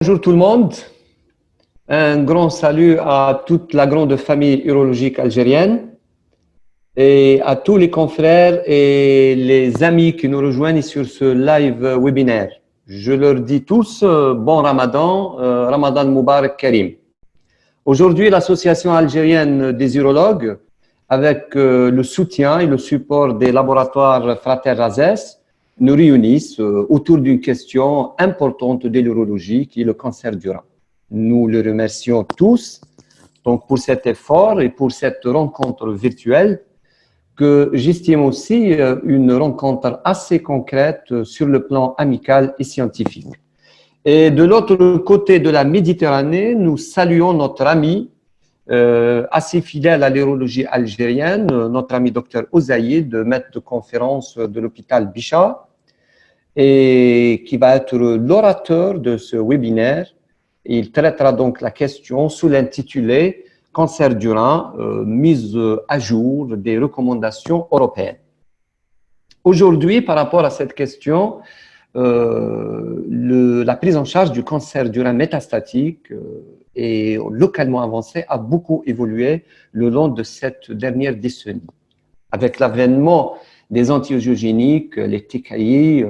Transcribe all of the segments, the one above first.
Bonjour tout le monde, un grand salut à toute la grande famille urologique algérienne et à tous les confrères et les amis qui nous rejoignent sur ce live webinaire. Je leur dis tous bon Ramadan, Ramadan Mubarak Karim. Aujourd'hui, l'Association algérienne des urologues, avec le soutien et le support des laboratoires Frater Razès, nous réunissent autour d'une question importante de l'urologie qui est le cancer du rein. Nous le remercions tous donc, pour cet effort et pour cette rencontre virtuelle que j'estime aussi une rencontre assez concrète sur le plan amical et scientifique. Et de l'autre côté de la Méditerranée, nous saluons notre ami assez fidèle à l'urologie algérienne, notre ami Dr Ozaïd, maître de conférence de l'hôpital Bichat, et qui va être l'orateur de ce webinaire. Il traitera donc la question sous l'intitulé « Cancer du rein, mise à jour des recommandations européennes ». Aujourd'hui, par rapport à cette question, la prise en charge du cancer du rein métastatique et localement avancé a beaucoup évolué le long de cette dernière décennie. Avec l'avènement des antiangiogéniques, les TKI,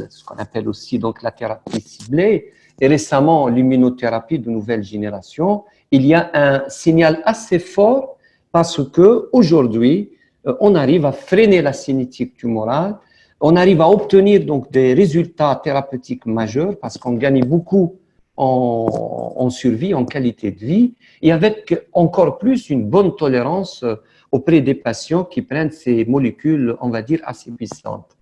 ce qu'on appelle aussi donc la thérapie ciblée, et récemment l'immunothérapie de nouvelle génération, il y a un signal assez fort parce que aujourd'hui, on arrive à freiner la cinétique tumorale, on arrive à obtenir donc des résultats thérapeutiques majeurs parce qu'on gagne beaucoup en survie, en qualité de vie, et avec encore plus une bonne tolérance auprès des patients qui prennent ces molécules, on va dire, assez puissantes.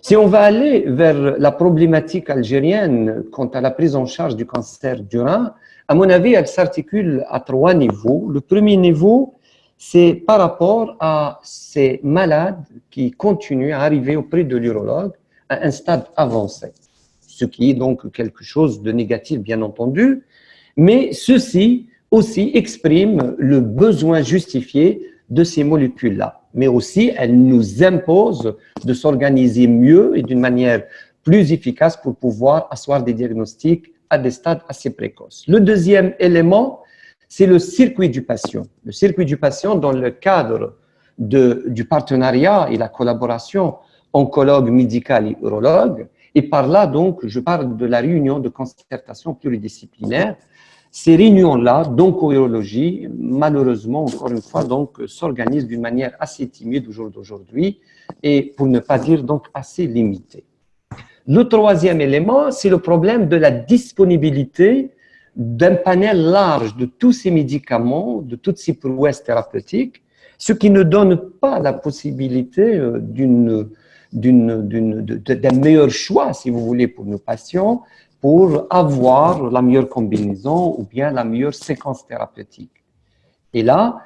Si on va aller vers la problématique algérienne quant à la prise en charge du cancer du rein, à mon avis, elle s'articule à 3 niveaux. Le premier niveau, c'est par rapport à ces malades qui continuent à arriver auprès de l'urologue à un stade avancé, ce qui est donc quelque chose de négatif, bien entendu, mais ceci aussi exprime le besoin justifié de ces molécules-là. Mais aussi, elles nous imposent de s'organiser mieux et d'une manière plus efficace pour pouvoir asseoir des diagnostics à des stades assez précoces. Le deuxième élément, c'est le circuit du patient. Le circuit du patient dans le cadre du partenariat et la collaboration oncologue, médical et urologue. Et par là, donc, je parle de la réunion de concertation pluridisciplinaire. Ces réunions-là, d'onco-urologie, malheureusement, encore une fois, donc, s'organisent d'une manière assez timide au jour d'aujourd'hui et, pour ne pas dire, donc, assez limitée. Le troisième élément, c'est le problème de la disponibilité d'un panel large de tous ces médicaments, de toutes ces prouesses thérapeutiques, ce qui ne donne pas la possibilité d'un meilleur choix, si vous voulez, pour nos patients, pour avoir la meilleure combinaison ou bien la meilleure séquence thérapeutique. Et là,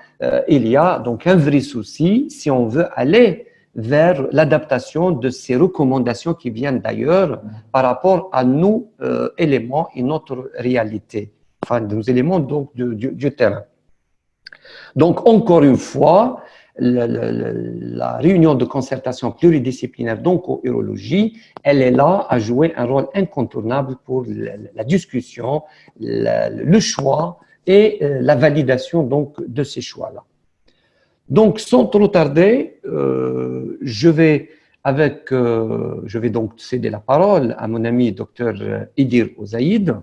il y a donc un vrai souci si on veut aller vers l'adaptation de ces recommandations qui viennent d'ailleurs par rapport à nos éléments et notre réalité, enfin, nos éléments donc du terrain. Donc, encore une fois, la réunion de concertation pluridisciplinaire d'onco-urologie, elle est là à jouer un rôle incontournable pour la discussion, le choix et la validation donc, de ces choix-là. Donc, sans trop tarder, je vais donc céder la parole à mon ami Dr Idir Ozaïd.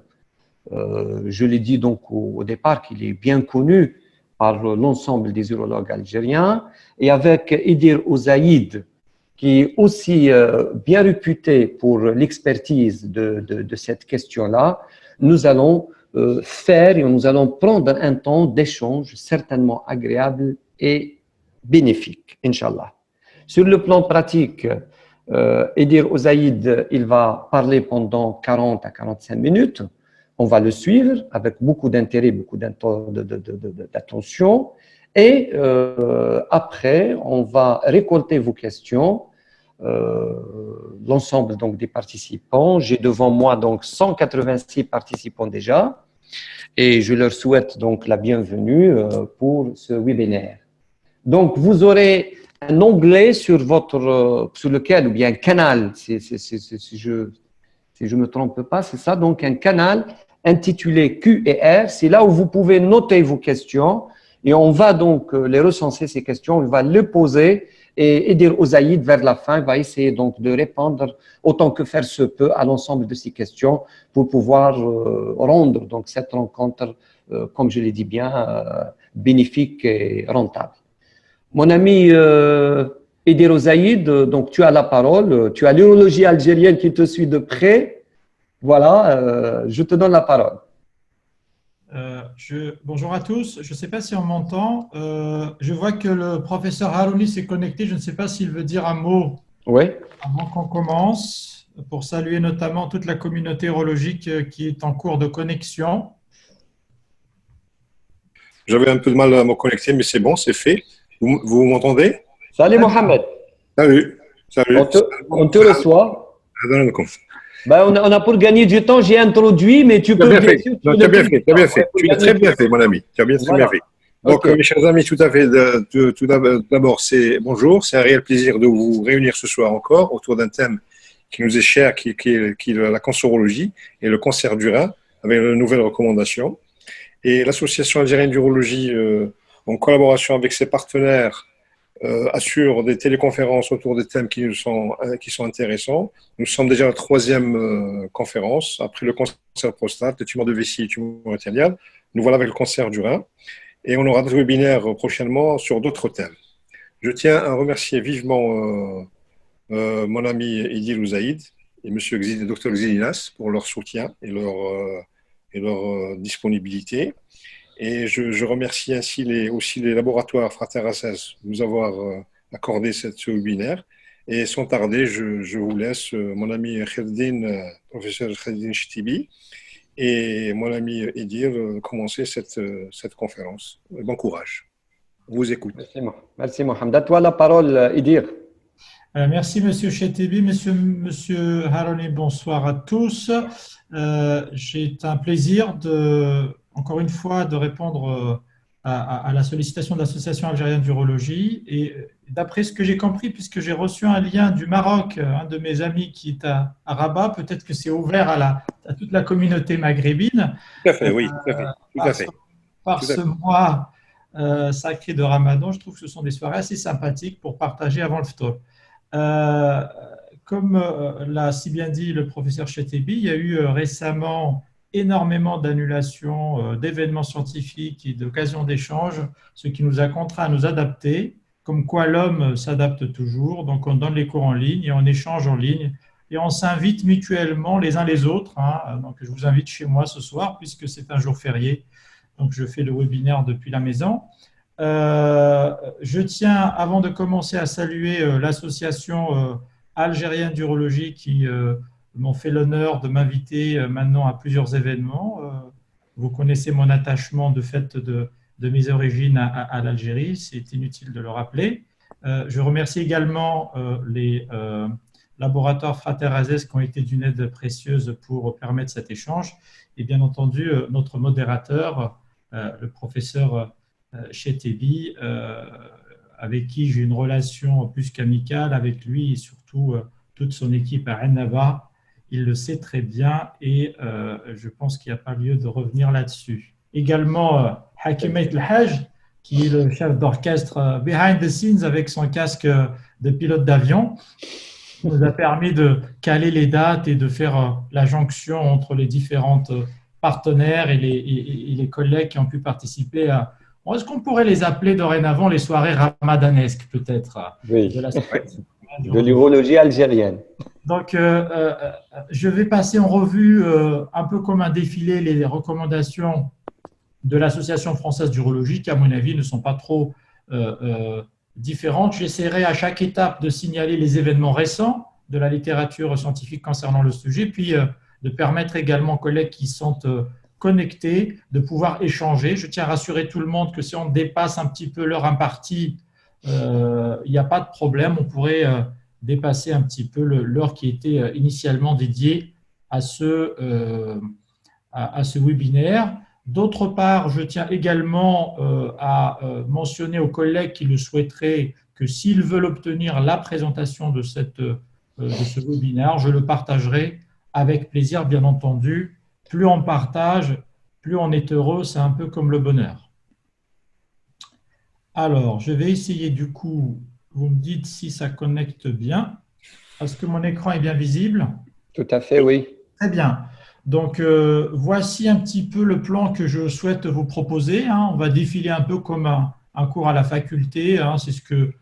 Je l'ai dit donc au départ qu'il est bien connu par l'ensemble des urologues algériens, et avec Idir Ozaïd, qui est aussi bien réputé pour l'expertise de cette question-là, nous allons faire et nous allons prendre un temps d'échange certainement agréable et bénéfique, Inch'Allah. Sur le plan pratique, Idir Ozaïd, il va parler pendant 40 à 45 minutes. On va le suivre avec beaucoup d'intérêt, beaucoup d'attention. Et après, on va récolter vos questions, l'ensemble donc des participants. J'ai devant moi donc 186 participants déjà, et je leur souhaite donc la bienvenue pour ce webinaire. Donc, vous aurez un onglet sur lequel, ou bien un canal, si je ne me trompe pas, c'est ça. Donc, un canal intitulé Q et R. C'est là où vous pouvez noter vos questions et on va donc les recenser, ces questions, on va les poser et dire aux Aïd vers la fin, va essayer donc de répondre autant que faire se peut à l'ensemble de ces questions pour pouvoir rendre donc cette rencontre, comme je l'ai dit bien, bénéfique et rentable. Mon ami Edir Ozaïd, donc tu as la parole, tu as l'urologie algérienne qui te suit de près. Voilà, je te donne la parole. Bonjour à tous, je ne sais pas si on m'entend. Je vois que le professeur Harouni s'est connecté, je ne sais pas s'il veut dire un mot Oui. avant qu'on commence, pour saluer notamment toute la communauté urologique qui est en cours de connexion. J'avais un peu de mal à me connecter, mais c'est bon, c'est fait. Vous m'entendez? Salut Mohamed. Salut. Salut. On te reçoit. Ben, on a pour gagner du temps, j'ai introduit, mais tu peux bien sûr. Tu as bien fait, tu as bien fait. Tu l'as très bien fait, mon ami. Tu as bien très bien fait. Donc, mes chers amis, tout à fait. Tout d'abord, bonjour. C'est un réel plaisir de vous réunir ce soir encore autour d'un thème qui nous est cher, qui est la cancérologie et le cancer du rein, avec de nouvelles recommandations. Et l'Association algérienne d'urologie, en collaboration avec ses partenaires, assure des téléconférences autour des thèmes qui sont intéressants. Nous sommes déjà à la 3e conférence, après le cancer de prostate, le tumeur de vessie et le tumeur rétinienne. Nous voilà avec le cancer du rein. Et on aura des webinaires prochainement sur d'autres thèmes. Je tiens à remercier vivement mon ami Edir Ozaïd et M. Dr Xilinas pour leur soutien et leur disponibilité. Et je remercie ainsi aussi les laboratoires Frater Assès de nous avoir accordé ce webinaire. Et sans tarder, je vous laisse mon ami Kherdin, professeur Kherdin Chtibi, et mon ami Edir commencer cette conférence. Bon courage. On vous écoute. Merci Mohamed. À toi la parole, Edir. Merci Monsieur Chetibi, Monsieur Harouni, bonsoir à tous. J'ai un plaisir encore une fois de répondre à la sollicitation de l'Association algérienne d'urologie. Et d'après ce que j'ai compris, puisque j'ai reçu un lien du Maroc, un de mes amis qui est à Rabat, peut-être que c'est ouvert à toute la communauté maghrébine. Tout à fait, oui, tout à fait. Par ce mois sacré de Ramadan, je trouve que ce sont des soirées assez sympathiques pour partager avant le ftour. Comme l'a si bien dit le professeur Chetebi, il y a eu récemment énormément d'annulations d'événements scientifiques et d'occasions d'échanges, ce qui nous a contraints à nous adapter, comme quoi l'homme s'adapte toujours. Donc on donne les cours en ligne et on échange en ligne et on s'invite mutuellement les uns les autres. Donc je vous invite chez moi ce soir puisque c'est un jour férié. Donc je fais le webinaire depuis la maison. Je tiens, avant de commencer, à saluer l'association algérienne d'urologie qui m'ont fait l'honneur de m'inviter maintenant à plusieurs événements. Vous connaissez mon attachement de fait de mes origines à l'Algérie, c'est inutile de le rappeler. Je remercie également les laboratoires Frater Assès qui ont été d'une aide précieuse pour permettre cet échange et bien entendu notre modérateur, le professeur Chetebi, avec qui j'ai une relation plus qu'amicale, avec lui et surtout toute son équipe à Annaba. Il le sait très bien et je pense qu'il n'y a pas lieu de revenir là-dessus. Également, Hakim El Haj, qui est le chef d'orchestre behind the scenes avec son casque de pilote d'avion, nous a permis de caler les dates et de faire la jonction entre les différentes partenaires et les collègues qui ont pu participer à. Est-ce qu'on pourrait les appeler dorénavant les soirées ramadanesques, peut-être? Oui, de l'urologie algérienne. Donc, je vais passer en revue, un peu comme un défilé, les recommandations de l'Association française d'urologie, qui, à mon avis, ne sont pas trop différentes. J'essaierai à chaque étape de signaler les événements récents de la littérature scientifique concernant le sujet, puis de permettre également aux collègues qui sont connectés de pouvoir échanger. Je tiens à rassurer tout le monde que si on dépasse un petit peu l'heure impartie, il n'y a pas de problème. On pourrait dépasser un petit peu l'heure qui était initialement dédiée à ce webinaire. D'autre part, je tiens également à mentionner aux collègues qui le souhaiteraient que s'ils veulent obtenir la présentation de ce webinaire, je le partagerai avec plaisir, bien entendu. Plus on partage, plus on est heureux, c'est un peu comme le bonheur. Alors, je vais essayer du coup, vous me dites si ça connecte bien. Est-ce que mon écran est bien visible? Tout à fait, oui. Très bien. Donc, voici un petit peu le plan que je souhaite vous proposer. On va défiler un peu comme un cours à la faculté.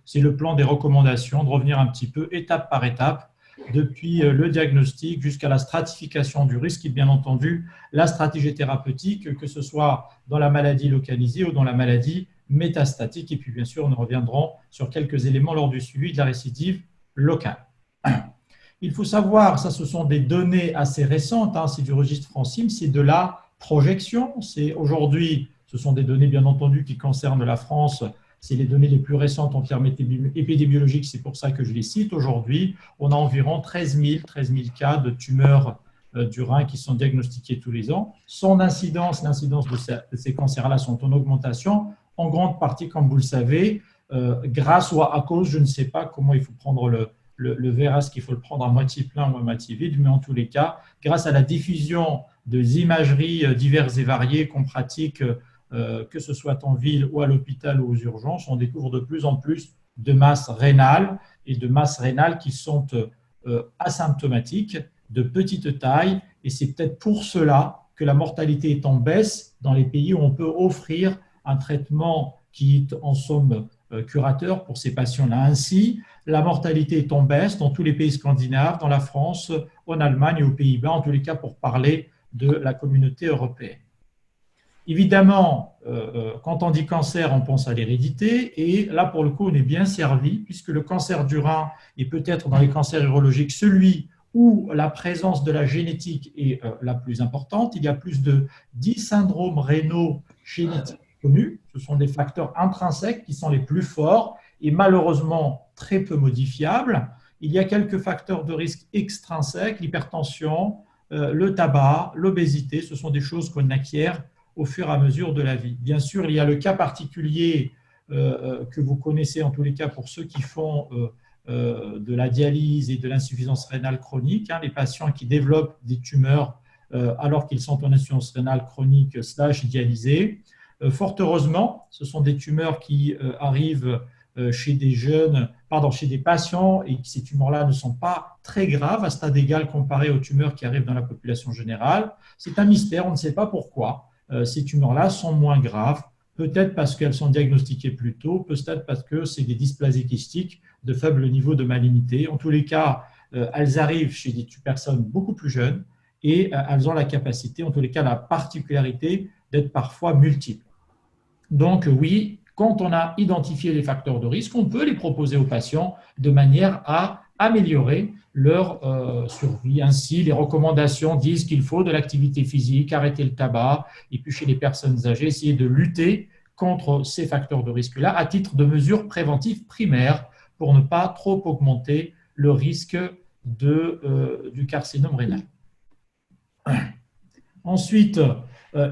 C'est le plan des recommandations, de revenir un petit peu étape par étape, depuis le diagnostic jusqu'à la stratification du risque et bien entendu la stratégie thérapeutique, que ce soit dans la maladie localisée ou dans la maladie métastatique. Et puis, bien sûr, nous reviendrons sur quelques éléments lors du suivi de la récidive locale. Il faut savoir, ça ce sont des données assez récentes, c'est du registre Francim, c'est de la projection. Aujourd'hui, ce sont des données bien entendu qui concernent la France, c'est les données les plus récentes en termes épidémiologiques, c'est pour ça que je les cite. Aujourd'hui, on a environ 13 000 cas de tumeurs du rein qui sont diagnostiqués tous les ans. Son incidence, l'incidence de ces cancers-là sont en augmentation, en grande partie, comme vous le savez, grâce ou à cause, je ne sais pas comment il faut prendre le verre, est-ce qu'il faut le prendre à moitié plein ou à moitié vide, mais en tous les cas, grâce à la diffusion des imageries diverses et variées qu'on pratique, que ce soit en ville ou à l'hôpital ou aux urgences, on découvre de plus en plus de masses rénales et de masses rénales qui sont asymptomatiques, de petite taille, et c'est peut-être pour cela que la mortalité est en baisse dans les pays où on peut offrir un traitement qui est en somme curateur pour ces patients-là. Ainsi, la mortalité est en baisse dans tous les pays scandinaves, dans la France, en Allemagne et aux Pays-Bas, en tous les cas pour parler de la communauté européenne. Évidemment, quand on dit cancer, on pense à l'hérédité, et là, pour le coup, on est bien servi, puisque le cancer du rein est peut-être dans les cancers urologiques celui où la présence de la génétique est la plus importante. Il y a plus de 10 syndromes rénaux génétiques connus. Ce sont des facteurs intrinsèques qui sont les plus forts et malheureusement très peu modifiables. Il y a quelques facteurs de risque extrinsèques, l'hypertension, le tabac, l'obésité. Ce sont des choses qu'on acquiert au fur et à mesure de la vie. Bien sûr, il y a le cas particulier que vous connaissez en tous les cas pour ceux qui font de la dialyse et de l'insuffisance rénale chronique, les patients qui développent des tumeurs alors qu'ils sont en insuffisance rénale chronique / dialysée. Fort heureusement, ce sont des tumeurs qui arrivent chez des patients et ces tumeurs-là ne sont pas très graves à stade égal comparé aux tumeurs qui arrivent dans la population générale. C'est un mystère, on ne sait pas pourquoi ces tumeurs-là sont moins graves. Peut-être parce qu'elles sont diagnostiquées plus tôt, peut-être parce que c'est des dysplasies kystiques de faible niveau de malignité. En tous les cas, elles arrivent chez des personnes beaucoup plus jeunes et elles ont la capacité, en tous les cas la particularité, d'être parfois multiples. Donc oui, quand on a identifié les facteurs de risque, on peut les proposer aux patients de manière à améliorer leur survie. Ainsi, les recommandations disent qu'il faut de l'activité physique, arrêter le tabac, et puis chez les personnes âgées, essayer de lutter contre ces facteurs de risque-là à titre de mesures préventives primaires pour ne pas trop augmenter le risque du carcinome rénal. Ensuite,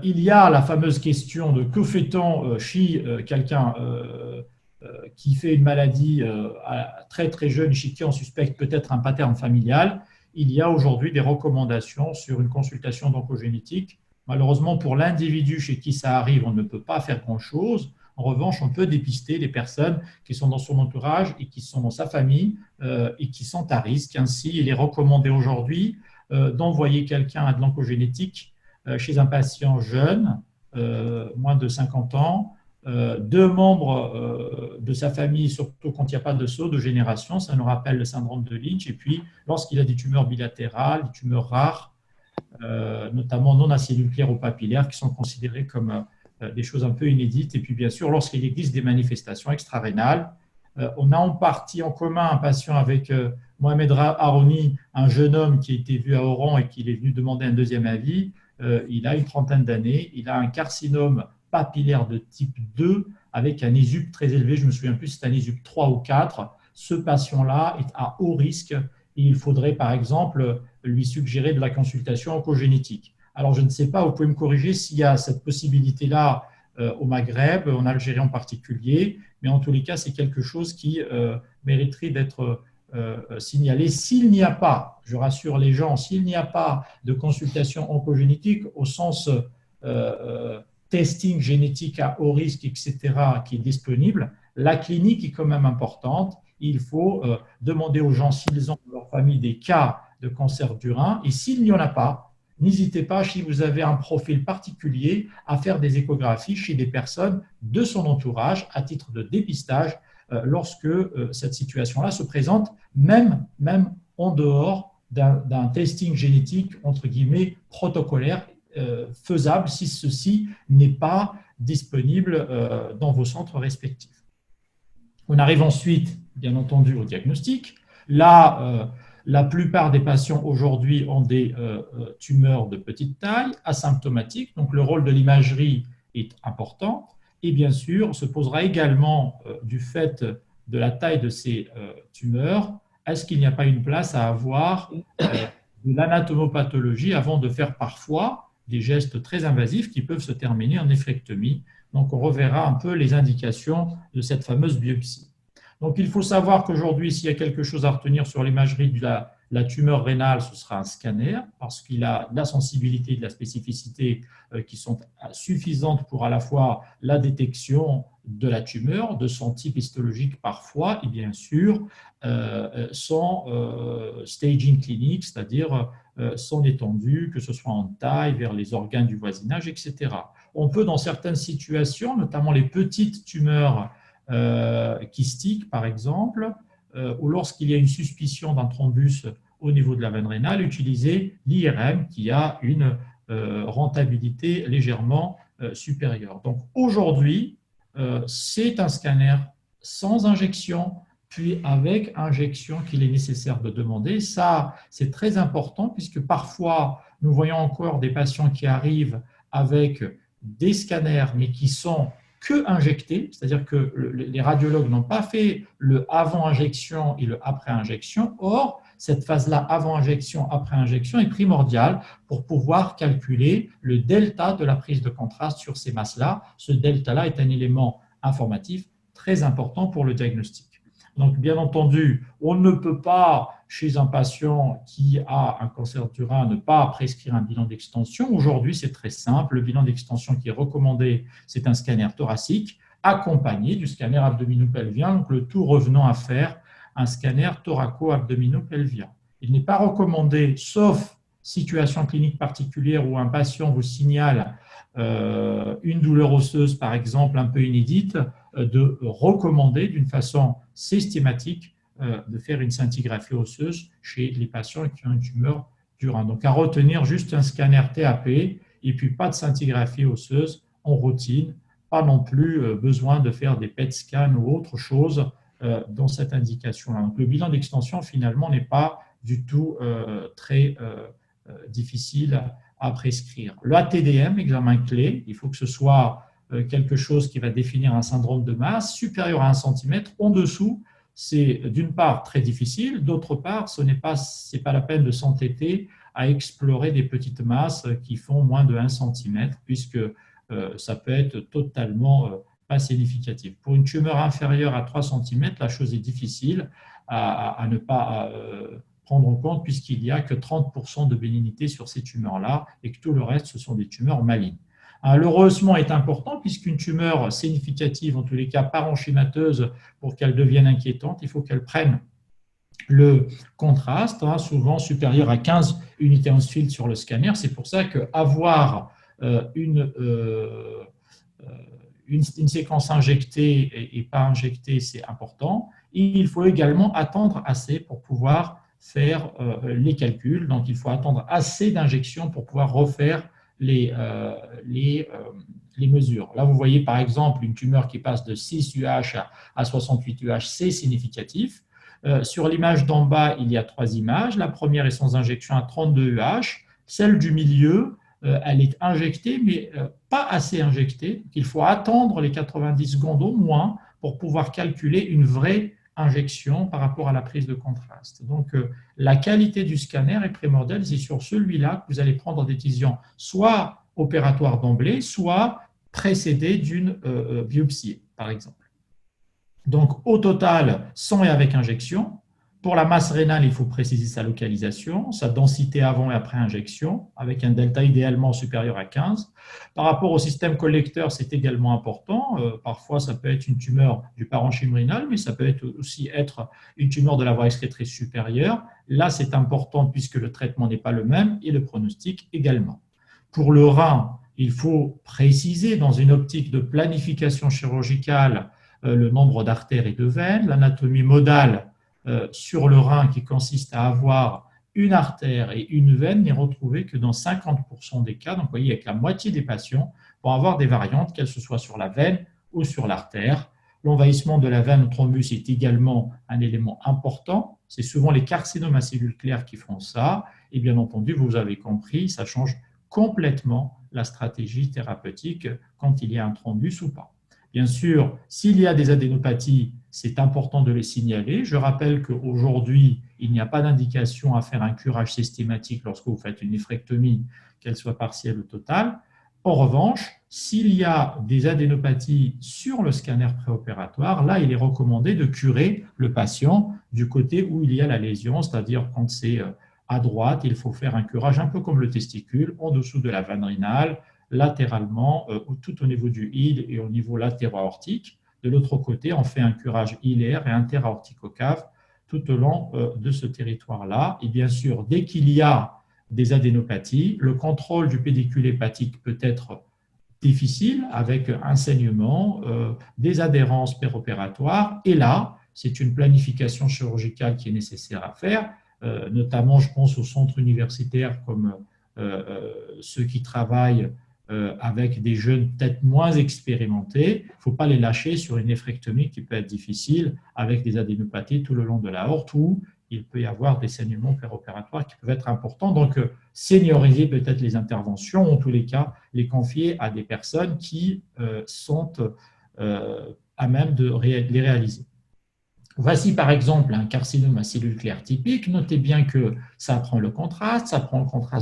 il y a la fameuse question de que fait-on chez quelqu'un qui fait une maladie très très jeune, chez qui on suspecte peut-être un pattern familial. Il y a aujourd'hui des recommandations sur une consultation d'oncogénétique. Malheureusement, pour l'individu chez qui ça arrive, on ne peut pas faire grand-chose. En revanche, on peut dépister les personnes qui sont dans son entourage et qui sont dans sa famille et qui sont à risque. Ainsi, il est recommandé aujourd'hui d'envoyer quelqu'un à de l'oncogénétique chez un patient jeune, moins de 50 ans, 2 membres de sa famille, surtout quand il n'y a pas de saut de génération, ça nous rappelle le syndrome de Lynch, et puis lorsqu'il a des tumeurs bilatérales, des tumeurs rares, notamment non aciduclaires ou papillaires, qui sont considérées comme des choses un peu inédites, et puis bien sûr, lorsqu'il existe des manifestations extrarénales, on a en partie en commun un patient avec Mohamed Harouni, un jeune homme qui a été vu à Oran et qui est venu demander un deuxième avis. Il a une trentaine d'années, il a un carcinome papillaire de type 2 avec un ESUP très élevé, je ne me souviens plus si c'est un ESUP 3 ou 4. Ce patient-là est à haut risque et il faudrait par exemple lui suggérer de la consultation oncogénétique. Alors je ne sais pas, vous pouvez me corriger s'il y a cette possibilité-là au Maghreb, en Algérie en particulier, mais en tous les cas c'est quelque chose qui mériterait d'être signaler. S'il n'y a pas, je rassure les gens, s'il n'y a pas de consultation oncogénétique au sens testing génétique à haut risque, etc., qui est disponible, la clinique est quand même importante. Il faut demander aux gens s'ils ont dans leur famille des cas de cancer du rein. Et s'il n'y en a pas, n'hésitez pas, si vous avez un profil particulier, à faire des échographies chez des personnes de son entourage à titre de dépistage lorsque cette situation-là se présente, même en dehors d'un testing génétique, entre guillemets, protocolaire, faisable si ceci n'est pas disponible dans vos centres respectifs. On arrive ensuite, bien entendu, au diagnostic. Là, la plupart des patients aujourd'hui ont des tumeurs de petite taille, asymptomatiques, donc le rôle de l'imagerie est important. Et bien sûr, se posera également du fait de la taille de ces tumeurs, est-ce qu'il n'y a pas une place à avoir de l'anatomopathologie avant de faire parfois des gestes très invasifs qui peuvent se terminer en néphrectomie. Donc, on reverra un peu les indications de cette fameuse biopsie. Donc, il faut savoir qu'aujourd'hui, s'il y a quelque chose à retenir sur l'imagerie de la tumeur rénale, ce sera un scanner, parce qu'il a de la sensibilité et de la spécificité qui sont suffisantes pour à la fois la détection de la tumeur, de son type histologique parfois, et bien sûr, son staging clinique, c'est-à-dire son étendue, que ce soit en taille, vers les organes du voisinage, etc. On peut, dans certaines situations, notamment les petites tumeurs kystiques, par exemple, ou lorsqu'il y a une suspicion d'un thrombus au niveau de la veine rénale, utiliser l'IRM qui a une rentabilité légèrement supérieure. Donc aujourd'hui, c'est un scanner sans injection, puis avec injection qu'il est nécessaire de demander. Ça, c'est très important puisque parfois, nous voyons encore des patients qui arrivent avec des scanners, mais qui sont que injectés, c'est-à-dire que les radiologues n'ont pas fait le avant-injection et le après-injection. Or, cette phase-là, avant-injection, après-injection, est primordiale pour pouvoir calculer le delta de la prise de contraste sur ces masses-là. Ce delta-là est un élément informatif très important pour le diagnostic. Donc, bien entendu, on ne peut pas, chez un patient qui a un cancer du rein, ne pas prescrire un bilan d'extension. Aujourd'hui, c'est très simple. Le bilan d'extension qui est recommandé, c'est un scanner thoracique accompagné du scanner abdominopelvien. Donc, le tout revenant à faire un scanner thoraco-abdominopelvien. Il n'est pas recommandé, sauf situation clinique particulière où un patient vous signale une douleur osseuse, par exemple, un peu inédite, de recommander d'une façon systématique de faire une scintigraphie osseuse chez les patients qui ont une tumeur du rein. Donc, à retenir juste un scanner TAP et puis pas de scintigraphie osseuse en routine, pas non plus besoin de faire des PET scans ou autre chose dans cette indication-là. Donc, le bilan d'extension, finalement, n'est pas du tout très difficile à prescrire. Le ATDM, examen clé, il faut que ce soit quelque chose qui va définir un syndrome de masse supérieur à 1 cm. En dessous, c'est d'une part très difficile, d'autre part, ce n'est pas la peine de s'entêter à explorer des petites masses qui font moins de 1 cm, puisque ça peut être totalement pas significatif. Pour une tumeur inférieure à 3 cm, la chose est difficile à ne pas prendre en compte, puisqu'il n'y a que 30% de bénignité sur ces tumeurs-là et que tout le reste, ce sont des tumeurs malignes. Le rehaussement est important puisqu'une tumeur significative, en tous les cas parenchymateuse, pour qu'elle devienne inquiétante, il faut qu'elle prenne le contraste, souvent supérieur à 15 unités en field sur le scanner. C'est pour ça qu'avoir une séquence injectée et pas injectée, c'est important. Et il faut également attendre assez pour pouvoir faire les calculs. Donc, il faut attendre assez d'injections pour pouvoir refaire les mesures. Là, vous voyez par exemple une tumeur qui passe de 6 UH à 68 UH, c'est significatif. Sur l'image d'en bas, il y a 3 images. La première est sans injection à 32 UH. Celle du milieu, elle est injectée, mais pas assez injectée. Il faut attendre les 90 secondes au moins pour pouvoir calculer une vraie injection par rapport à la prise de contraste. Donc, la qualité du scanner est primordiale. C'est sur celui-là que vous allez prendre des décisions, soit opératoires d'emblée, soit précédées d'une biopsie, par exemple. Donc, au total, sans et avec injection, Pour la masse rénale, il faut préciser sa localisation, sa densité avant et après injection, avec un delta idéalement supérieur à 15. Par rapport au système collecteur, c'est également important. Parfois, ça peut être une tumeur du parenchyme rénal, mais ça peut aussi être une tumeur de la voie excrétrice supérieure. Là, c'est important puisque le traitement n'est pas le même et le pronostic également. Pour le rein, il faut préciser dans une optique de planification chirurgicale le nombre d'artères et de veines, l'anatomie modale sur le rein qui consiste à avoir une artère et une veine n'est retrouvée que dans 50% des cas. Donc, vous voyez, avec la moitié des patients vont avoir des variantes, qu'elles ce soit sur la veine ou sur l'artère. L'envahissement de la veine au thrombus est également un élément important. C'est souvent les carcinomes à cellules claires qui font ça. Et bien entendu, vous avez compris, ça change complètement la stratégie thérapeutique quand il y a un thrombus ou pas. Bien sûr, s'il y a des adénopathies, c'est important de les signaler. Je rappelle qu'aujourd'hui, il n'y a pas d'indication à faire un curage systématique lorsque vous faites une néphrectomie, qu'elle soit partielle ou totale. En revanche, s'il y a des adénopathies sur le scanner préopératoire, là, il est recommandé de curer le patient du côté où il y a la lésion, c'est-à-dire quand c'est à droite, il faut faire un curage un peu comme le testicule, en dessous de la veine rénale, latéralement, tout au niveau du île et au niveau latéro-aortique. De l'autre côté, on fait un curage hilaire et intera-aorticocave tout au long de ce territoire-là. Et bien sûr, dès qu'il y a des adénopathies, le contrôle du pédicule hépatique peut être difficile avec un saignement, des adhérences péropératoires. Et là, c'est une planification chirurgicale qui est nécessaire à faire. Notamment, je pense aux centres universitaires comme ceux qui travaillent avec des jeunes peut-être moins expérimentés. Il ne faut pas les lâcher sur une néphrectomie qui peut être difficile avec des adénopathies tout le long de l'aorte où il peut y avoir des saignements péropératoires qui peuvent être importants. Donc, senioriser peut-être les interventions, en tous les cas, les confier à des personnes qui sont à même de les réaliser. Voici par exemple un carcinome à cellules claires typique. Notez bien que ça prend le contraste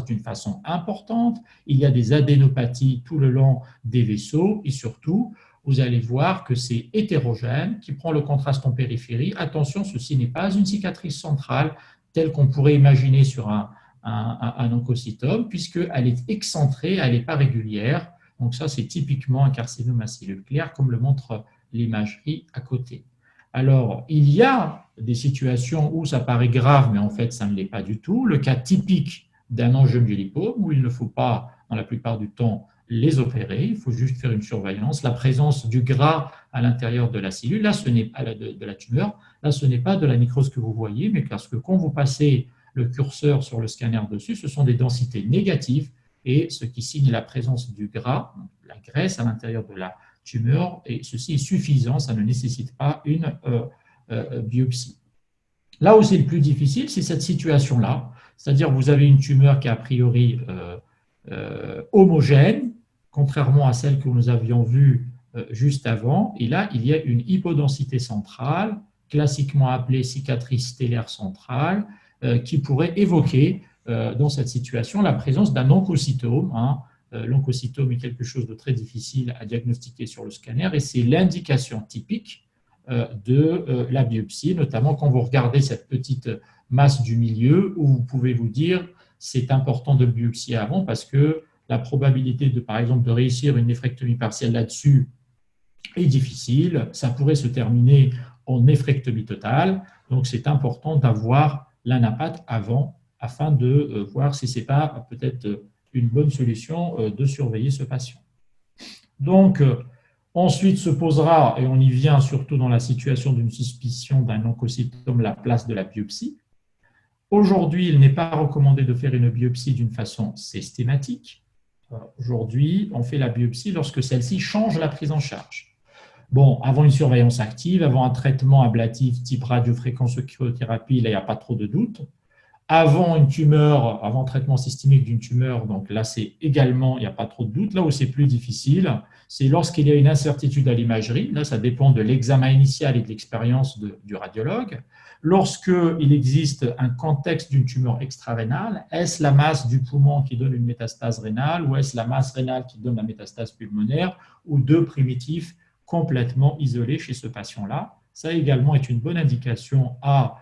d'une façon importante. Il y a des adénopathies tout le long des vaisseaux et surtout, vous allez voir que c'est hétérogène, qui prend le contraste en périphérie. Attention, ceci n'est pas une cicatrice centrale telle qu'on pourrait imaginer sur un oncocytome, puisqu'elle est excentrée, elle n'est pas régulière. Donc ça, c'est typiquement un carcinome à cellules claires, comme le montre l'imagerie à côté. Alors, il y a des situations où ça paraît grave, mais en fait, ça ne l'est pas du tout. Le cas typique d'un angiome du lipome, où il ne faut pas, dans la plupart du temps, les opérer, il faut juste faire une surveillance. La présence du gras à l'intérieur de la cellule, là, ce n'est pas de la tumeur, là, ce n'est pas de la nécrose que vous voyez, mais parce que quand vous passez le curseur sur le scanner dessus, ce sont des densités négatives, et ce qui signe la présence du gras, la graisse à l'intérieur de la tumeur, et ceci est suffisant, ça ne nécessite pas une biopsie. Là où c'est le plus difficile, c'est cette situation-là, c'est-à-dire vous avez une tumeur qui est a priori homogène, contrairement à celle que nous avions vue juste avant, et là, il y a une hypodensité centrale, classiquement appelée cicatrice stellaire centrale, qui pourrait évoquer dans cette situation la présence d'un oncocytome. L'oncocytome est quelque chose de très difficile à diagnostiquer sur le scanner et c'est l'indication typique de la biopsie, notamment quand vous regardez cette petite masse du milieu où vous pouvez vous dire c'est important de biopsier avant parce que la probabilité de, par exemple, de réussir une néphrectomie partielle là-dessus est difficile. Ça pourrait se terminer en néphrectomie totale. Donc, c'est important d'avoir l'anapathe avant afin de voir si ce n'est pas peut-être une bonne solution de surveiller ce patient. Donc, ensuite se posera, et on y vient surtout dans la situation d'une suspicion d'un oncocytome, la place de la biopsie. Aujourd'hui, il n'est pas recommandé de faire une biopsie d'une façon systématique. Aujourd'hui, on fait la biopsie lorsque celle-ci change la prise en charge. Bon, avant une surveillance active, avant un traitement ablatif type radiofréquence ou cryothérapie, là, il n'y a pas trop de doute. Avant une tumeur, avant traitement systémique d'une tumeur, donc là, c'est également, il n'y a pas trop de doute. Là où c'est plus difficile, c'est lorsqu'il y a une incertitude à l'imagerie. Là, ça dépend de l'examen initial et de l'expérience du radiologue. Lorsqu'il existe un contexte d'une tumeur extrarénale, est-ce la masse du poumon qui donne une métastase rénale ou est-ce la masse rénale qui donne la métastase pulmonaire ou deux primitifs complètement isolés chez ce patient-là? Ça également est une bonne indication à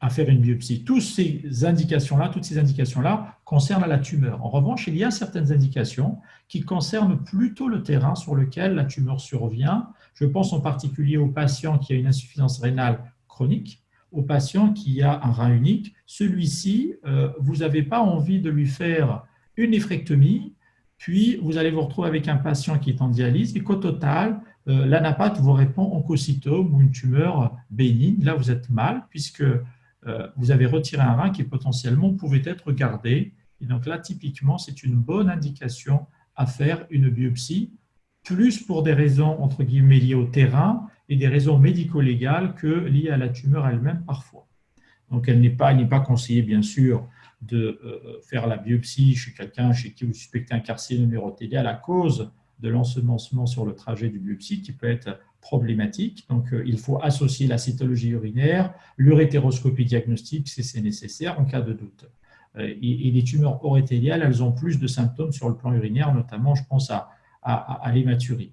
à faire une biopsie. Toutes ces indications-là concernent la tumeur. En revanche, il y a certaines indications qui concernent plutôt le terrain sur lequel la tumeur survient. Je pense en particulier au patient qui a une insuffisance rénale chronique, au patient qui a un rein unique. Celui-ci, vous n'avez pas envie de lui faire une néphrectomie, puis vous allez vous retrouver avec un patient qui est en dialyse et qu'au total, l'anapathe vous répond oncocytome ou une tumeur bénigne. Là, vous êtes mal puisque vous avez retiré un rein qui potentiellement pouvait être gardé. Et donc là, typiquement, c'est une bonne indication à faire une biopsie, plus pour des raisons, entre guillemets, liées au terrain et des raisons médico-légales que liées à la tumeur elle-même parfois. Donc, il n'est pas conseillé, bien sûr, de faire la biopsie chez quelqu'un chez qui vous suspectez un carcinome urothélial à cause de l'ensemencement sur le trajet du biopsie qui peut être problématique. Donc, il faut associer la cytologie urinaire, l'urétéroscopie diagnostique si c'est nécessaire en cas de doute. Et les tumeurs urothéliales, elles ont plus de symptômes sur le plan urinaire, notamment, je pense à l'hématurie.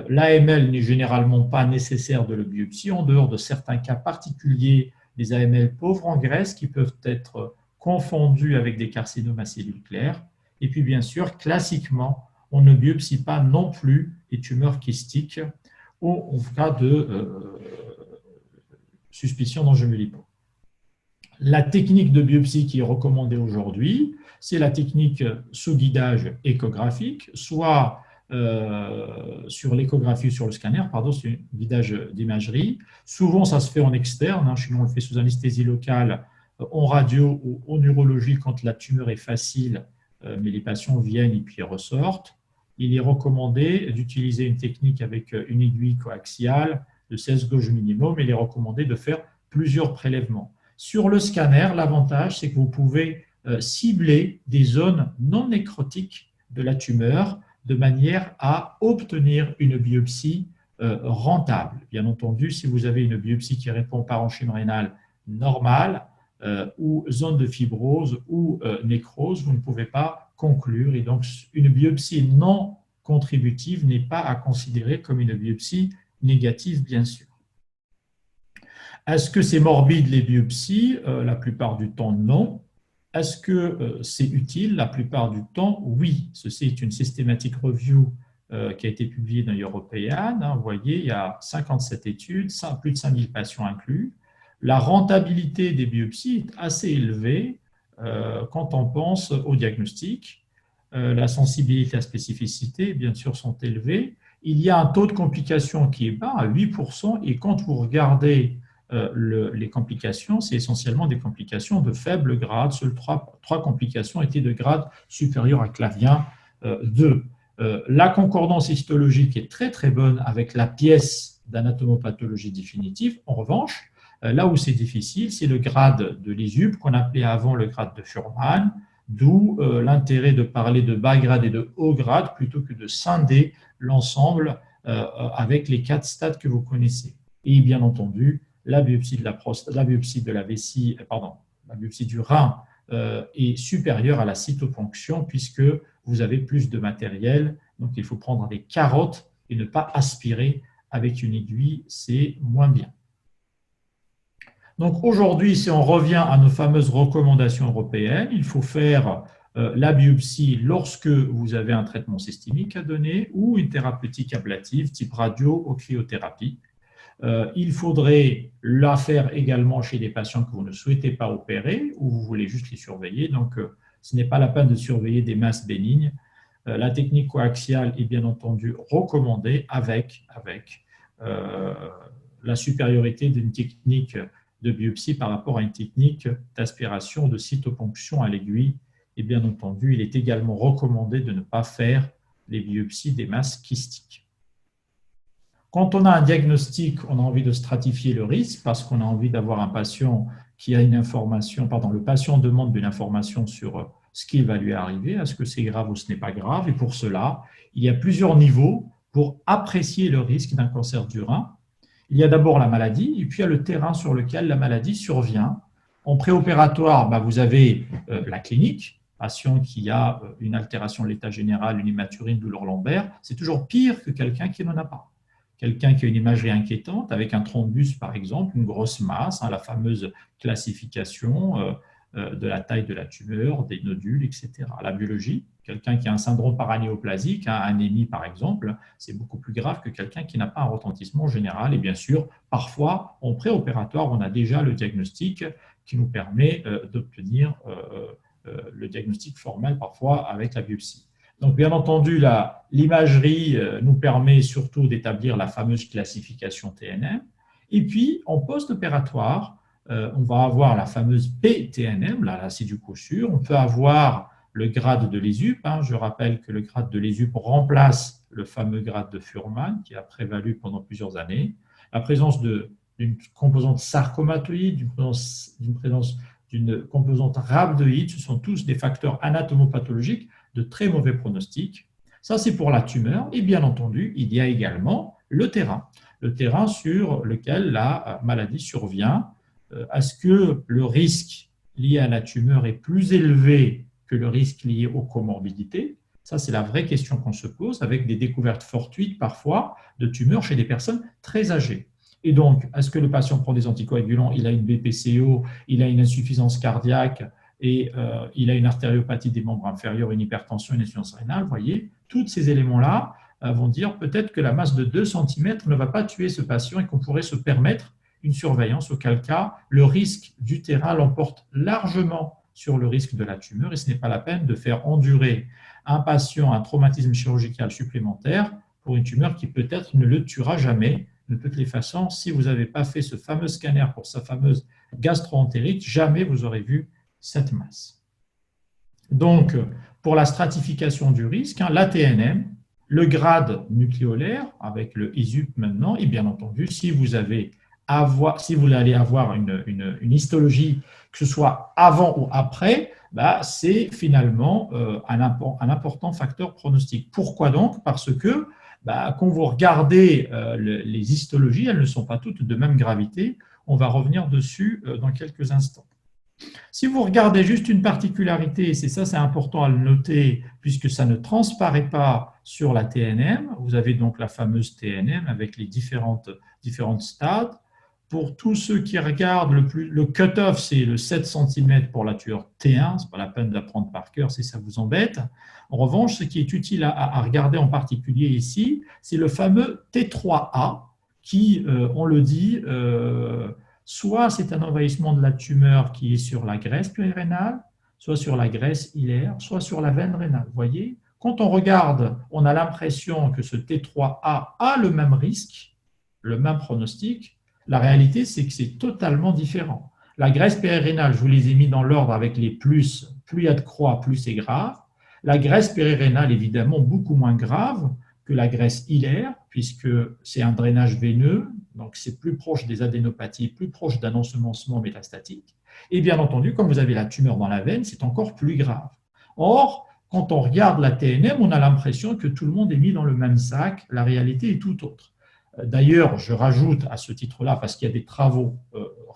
L'AML n'est généralement pas nécessaire de la biopsie, en dehors de certains cas particuliers, des AML pauvres en graisse qui peuvent être confondus avec des carcinomes à cellules claires. Et puis, bien sûr, classiquement, on ne biopsie pas non plus les tumeurs kystiques en cas de suspicion d'angiomu lipo. La technique de biopsie qui est recommandée aujourd'hui, c'est la technique sous guidage échographique, soit sur l'échographie ou sur le scanner, sur un guidage d'imagerie. Souvent, ça se fait en externe, chez nous on le fait sous anesthésie locale, en radio ou en urologie quand la tumeur est facile, mais les patients viennent et puis ressortent. Il est recommandé d'utiliser une technique avec une aiguille coaxiale de 16 gauges minimum. Il est recommandé de faire plusieurs prélèvements. Sur le scanner, l'avantage, c'est que vous pouvez cibler des zones non nécrotiques de la tumeur de manière à obtenir une biopsie rentable. Bien entendu, si vous avez une biopsie qui répond au parenchyme rénal normal ou zone de fibrose ou nécrose, vous ne pouvez pas conclure. Et donc, une biopsie non contributive n'est pas à considérer comme une biopsie négative, bien sûr. Est-ce que c'est morbide les biopsies? La plupart du temps, non. Est-ce que c'est utile? La plupart du temps, oui. Ceci est une systematic review qui a été publiée dans l'European. Vous voyez, il y a 57 études, plus de 5000 patients inclus. La rentabilité des biopsies est assez élevée quand on pense au diagnostic. La sensibilité et la spécificité, bien sûr, sont élevées. Il y a un taux de complications qui est bas, à 8%, et quand vous regardez les complications, c'est essentiellement des complications de faible grade. Seules trois complications étaient de grade supérieur à clavien 2. La concordance histologique est très très bonne avec la pièce d'anatomopathologie définitive. En revanche, là où c'est difficile, c'est le grade de l'ISUP qu'on appelait avant le grade de Fuhrmann, d'où l'intérêt de parler de bas grade et de haut grade plutôt que de scinder l'ensemble avec les 4 stades que vous connaissez. Et bien entendu, la biopsie de la prostate, la biopsie de la vessie, la biopsie du rein est supérieure à la cytoponction puisque vous avez plus de matériel. Donc, il faut prendre des carottes et ne pas aspirer avec une aiguille, c'est moins bien. Donc, aujourd'hui, si on revient à nos fameuses recommandations européennes, il faut faire la biopsie lorsque vous avez un traitement systémique à donner ou une thérapeutique ablative type radio ou cryothérapie. Il faudrait la faire également chez des patients que vous ne souhaitez pas opérer ou vous voulez juste les surveiller. Donc, ce n'est pas la peine de surveiller des masses bénignes. La technique coaxiale est bien entendu recommandée avec la supériorité d'une technique de biopsie par rapport à une technique d'aspiration de cytoponction à l'aiguille. Et bien entendu, il est également recommandé de ne pas faire les biopsies des masses kystiques. Quand on a un diagnostic, on a envie de stratifier le risque parce qu'on a envie d'avoir un patient qui a une information, le patient demande une information sur ce qui va lui arriver, est-ce que c'est grave ou ce n'est pas grave. Et pour cela, il y a plusieurs niveaux pour apprécier le risque d'un cancer du rein. Il y a d'abord la maladie et puis il y a le terrain sur lequel la maladie survient. En préopératoire, vous avez la clinique, patient qui a une altération de l'état général, une hématurie, une douleur lombaire. C'est toujours pire que quelqu'un qui n'en a pas. quelqu'un qui a une imagerie inquiétante avec un thrombus, par exemple, une grosse masse, la fameuse classification de la taille de la tumeur, des nodules, etc. La biologie, quelqu'un qui a un syndrome paranéoplasique, anémie par exemple, c'est beaucoup plus grave que quelqu'un qui n'a pas un retentissement général. Et bien sûr, parfois, en préopératoire, on a déjà le diagnostic qui nous permet d'obtenir le diagnostic formel, parfois avec la biopsie. Donc, bien entendu, l'imagerie nous permet surtout d'établir la fameuse classification TNM. Et puis, en post-opératoire, on va avoir la fameuse PTNM, là c'est du coup sûr. On peut avoir le grade de l'ESUP. Je rappelle que le grade de l'ESUP remplace le fameux grade de Fuhrmann qui a prévalu pendant plusieurs années. La présence d'une composante sarcomatoïde, d'une présence d'une composante rhabdoïde, ce sont tous des facteurs anatomopathologiques de très mauvais pronostic. Ça, c'est pour la tumeur. Et bien entendu, il y a également le terrain sur lequel la maladie survient. Est-ce que le risque lié à la tumeur est plus élevé que le risque lié aux comorbidités? Ça, c'est la vraie question qu'on se pose, avec des découvertes fortuites parfois de tumeurs chez des personnes très âgées. Et donc, est-ce que le patient prend des anticoagulants, il a une BPCO, il a une insuffisance cardiaque et il a une artériopathie des membres inférieurs, une hypertension, une insuffisance rénale? Vous voyez, tous ces éléments-là vont dire peut-être que la masse de 2 cm ne va pas tuer ce patient et qu'on pourrait se permettre une surveillance, auquel cas le risque du terrain l'emporte largement sur le risque de la tumeur et ce n'est pas la peine de faire endurer un patient un traumatisme chirurgical supplémentaire pour une tumeur qui peut-être ne le tuera jamais. De toutes les façons, si vous n'avez pas fait ce fameux scanner pour sa fameuse gastro-entérite, jamais vous aurez vu cette masse. Donc, pour la stratification du risque, la TNM, le grade nucléolaire avec le ISUP maintenant, et bien entendu, si vous allez avoir une histologie, que ce soit avant ou après, c'est finalement un important facteur pronostic. Pourquoi donc? Parce que quand vous regardez les histologies, elles ne sont pas toutes de même gravité. On va revenir dessus dans quelques instants. Si vous regardez juste une particularité, et c'est important à le noter, puisque ça ne transparaît pas sur la TNM, vous avez donc la fameuse TNM avec les différentes stades. Pour tous ceux qui regardent, le cut-off, c'est le 7 cm pour la tumeur T1, ce n'est pas la peine d'apprendre par cœur si ça vous embête. En revanche, ce qui est utile à regarder en particulier ici, c'est le fameux T3A, qui, on le dit, soit c'est un envahissement de la tumeur qui est sur la graisse périrénale, soit sur la graisse hilaire, soit sur la veine rénale. Vous voyez, quand on regarde, on a l'impression que ce T3A a le même risque, le même pronostic. La réalité, c'est que c'est totalement différent. La graisse périrénale, je vous les ai mis dans l'ordre avec les plus il y a de croix, plus c'est grave. La graisse périrénale, évidemment, beaucoup moins grave que la graisse hilaire, puisque c'est un drainage veineux, donc c'est plus proche des adénopathies, plus proche d'un ensemencement métastatique. Et bien entendu, comme vous avez la tumeur dans la veine, c'est encore plus grave. Or, quand on regarde la TNM, on a l'impression que tout le monde est mis dans le même sac. La réalité est tout autre. D'ailleurs, je rajoute à ce titre-là, parce qu'il y a des travaux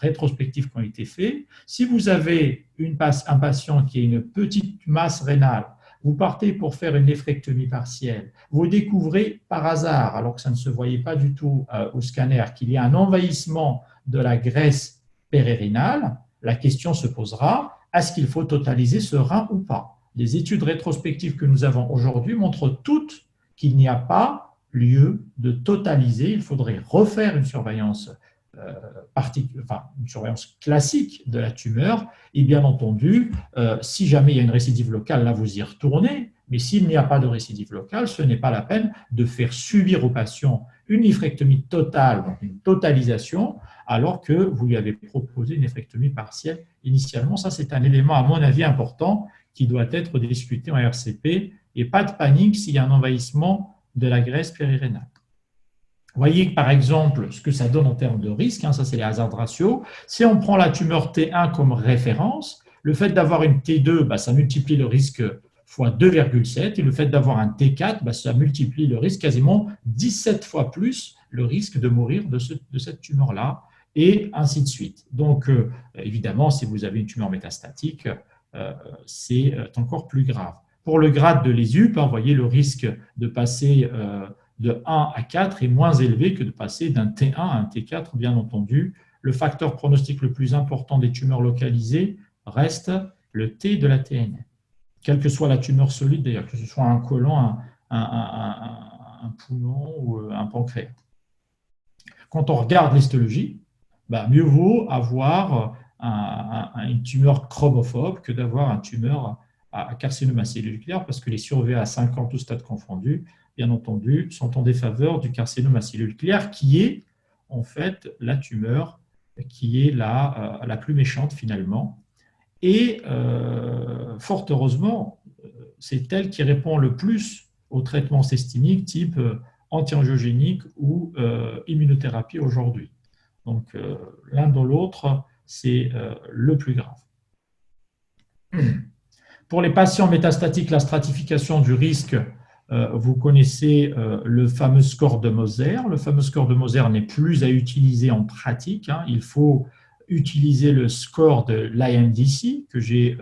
rétrospectifs qui ont été faits, si vous avez un patient qui a une petite masse rénale, vous partez pour faire une néphrectomie partielle, vous découvrez par hasard, alors que ça ne se voyait pas du tout au scanner, qu'il y a un envahissement de la graisse périrénale, la question se posera, est-ce qu'il faut totaliser ce rein ou pas? Les études rétrospectives que nous avons aujourd'hui montrent toutes qu'il n'y a pas lieu de totaliser, il faudrait refaire une surveillance une surveillance classique de la tumeur et bien entendu, si jamais il y a une récidive locale, là vous y retournez, mais s'il n'y a pas de récidive locale, ce n'est pas la peine de faire subir au patient une néphrectomie totale, donc une totalisation, alors que vous lui avez proposé une néphrectomie partielle initialement. Ça, c'est un élément, à mon avis, important qui doit être discuté en RCP et pas de panique s'il y a un envahissement de la graisse périrénale. Vous voyez par exemple ce que ça donne en termes de risque, ça c'est les hazard ratios. Si on prend la tumeur T1 comme référence, le fait d'avoir une T2, ça multiplie le risque fois 2,7 et le fait d'avoir un T4, ça multiplie le risque quasiment 17 fois plus le risque de mourir de cette tumeur-là et ainsi de suite. Donc évidemment, si vous avez une tumeur métastatique, c'est encore plus grave. Pour le grade de l'ESUP, vous voyez le risque de passer de 1 à 4 est moins élevé que de passer d'un T1 à un T4, bien entendu. Le facteur pronostic le plus important des tumeurs localisées reste le T de la TNF. Quelle que soit la tumeur solide, d'ailleurs, que ce soit un côlon, un poumon ou un pancréas. Quand on regarde l'histologie, mieux vaut avoir une tumeur chromophobe que d'avoir une tumeur à carcinome acellulaire, parce que les surveillés à 50 tout stade confondu, bien entendu, sont en défaveur du carcinome acellulaire, qui est en fait la tumeur qui est la plus méchante finalement. Et fort heureusement, c'est elle qui répond le plus aux traitements systémiques type anti-angiogénique ou immunothérapie aujourd'hui. Donc, l'un dans l'autre, c'est le plus grave. Pour les patients métastatiques, la stratification du risque, vous connaissez le fameux score de Moser. Le fameux score de Moser n'est plus à utiliser en pratique. Il faut utiliser le score de l'IMDC, que j'ai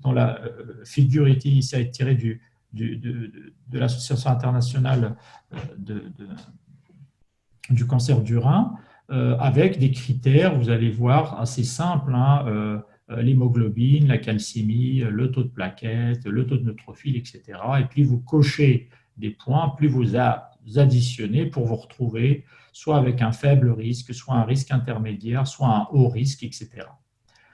dans la figure ici a été tirée de l'Association internationale du cancer du rein, avec des critères, vous allez voir, assez simples, l'hémoglobine, la calcémie, le taux de plaquettes, le taux de neutrophile, etc. Et puis vous cochez des points, plus vous additionnez pour vous retrouver soit avec un faible risque, soit un risque intermédiaire, soit un haut risque, etc.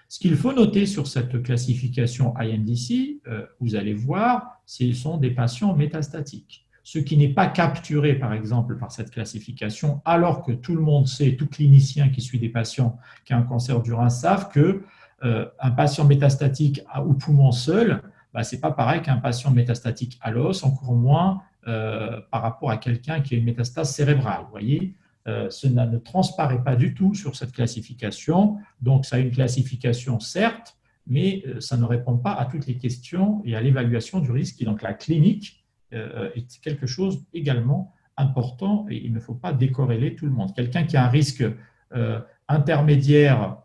Ce qu'il faut noter sur cette classification IMDC, vous allez voir, ce sont des patients métastatiques. Ce qui n'est pas capturé, par exemple, par cette classification, alors que tout le monde sait, tout clinicien qui suit des patients qui ont un cancer du rein savent que un patient métastatique au poumon seul, ce n'est pas pareil qu'un patient métastatique à l'os, encore moins par rapport à quelqu'un qui a une métastase cérébrale. Vous voyez, cela ne transparaît pas du tout sur cette classification. Donc, ça a une classification, certes, mais ça ne répond pas à toutes les questions et à l'évaluation du risque. Et donc, la clinique est quelque chose également important et il ne faut pas décorréler tout le monde. Quelqu'un qui a un risque intermédiaire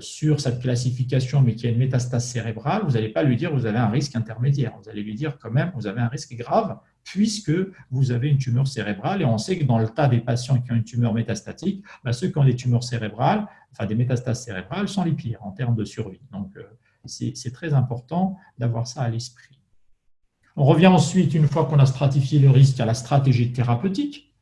sur cette classification, mais qui a une métastase cérébrale, vous n'allez pas lui dire vous avez un risque intermédiaire. Vous allez lui dire quand même vous avez un risque grave puisque vous avez une tumeur cérébrale. Et on sait que dans le tas des patients qui ont une tumeur métastatique, ceux qui ont des tumeurs cérébrales, enfin des métastases cérébrales, sont les pires en termes de survie. Donc, c'est très important d'avoir ça à l'esprit. On revient ensuite, une fois qu'on a stratifié le risque, à la stratégie thérapeutique.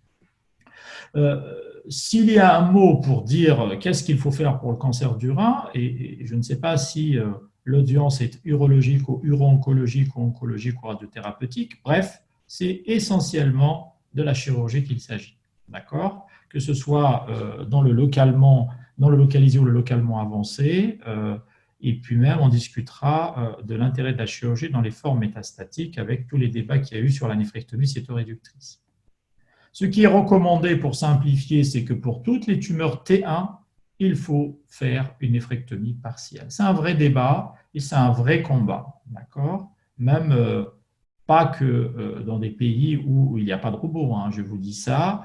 S'il y a un mot pour dire qu'est-ce qu'il faut faire pour le cancer du rein, et je ne sais pas si l'audience est urologique ou uro-oncologique ou oncologique ou radiothérapeutique, bref, c'est essentiellement de la chirurgie qu'il s'agit, d'accord ? Que ce soit dans le localisé ou le localement avancé, et puis même on discutera de l'intérêt de la chirurgie dans les formes métastatiques avec tous les débats qu'il y a eu sur la néphrectomie cytoréductrice. Ce qui est recommandé pour simplifier, c'est que pour toutes les tumeurs T1, il faut faire une néphrectomie partielle. C'est un vrai débat et c'est un vrai combat, d'accord ? Même pas que dans des pays où il n'y a pas de robot, je vous dis ça,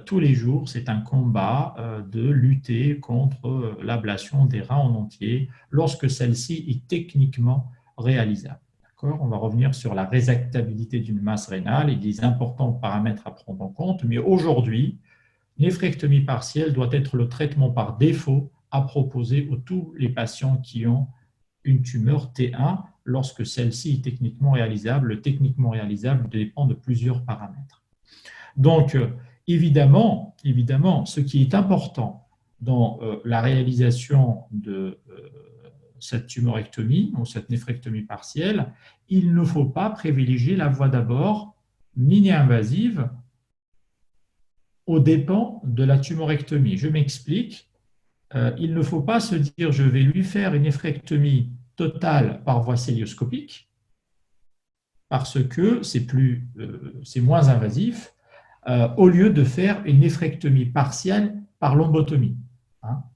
tous les jours, c'est un combat de lutter contre l'ablation des reins en entier lorsque celle-ci est techniquement réalisable. On va revenir sur la résectabilité d'une masse rénale et des importants paramètres à prendre en compte. Mais aujourd'hui, néphrectomie partielle doit être le traitement par défaut à proposer à tous les patients qui ont une tumeur T1 lorsque celle-ci est techniquement réalisable. Le techniquement réalisable dépend de plusieurs paramètres. Donc, évidemment, ce qui est important dans la réalisation de cette tumorectomie ou cette néphrectomie partielle, il ne faut pas privilégier la voie d'abord mini-invasive aux dépens de la tumorectomie. Je m'explique. Il ne faut pas se dire je vais lui faire une néphrectomie totale par voie célioscopique parce que c'est moins invasif au lieu de faire une néphrectomie partielle par lombotomie.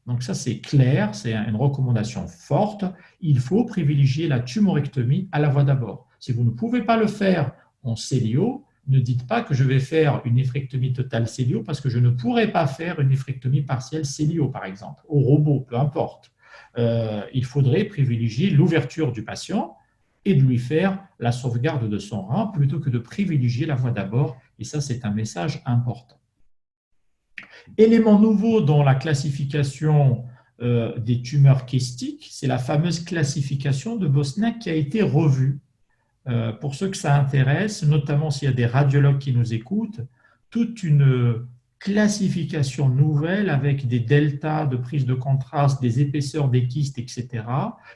Donc ça, c'est clair, c'est une recommandation forte. Il faut privilégier la tumorectomie à la voie d'abord. Si vous ne pouvez pas le faire en célio, ne dites pas que je vais faire une néphrectomie totale célio parce que je ne pourrai pas faire une néphrectomie partielle célio, par exemple, au robot, peu importe. Il faudrait privilégier l'ouverture du patient et de lui faire la sauvegarde de son rein plutôt que de privilégier la voie d'abord. Et ça, c'est un message important. Élément nouveau dans la classification des tumeurs kystiques, c'est la fameuse classification de Bosniak qui a été revue. Pour ceux que ça intéresse, notamment s'il y a des radiologues qui nous écoutent, toute une classification nouvelle avec des deltas de prise de contraste, des épaisseurs des kystes, etc.,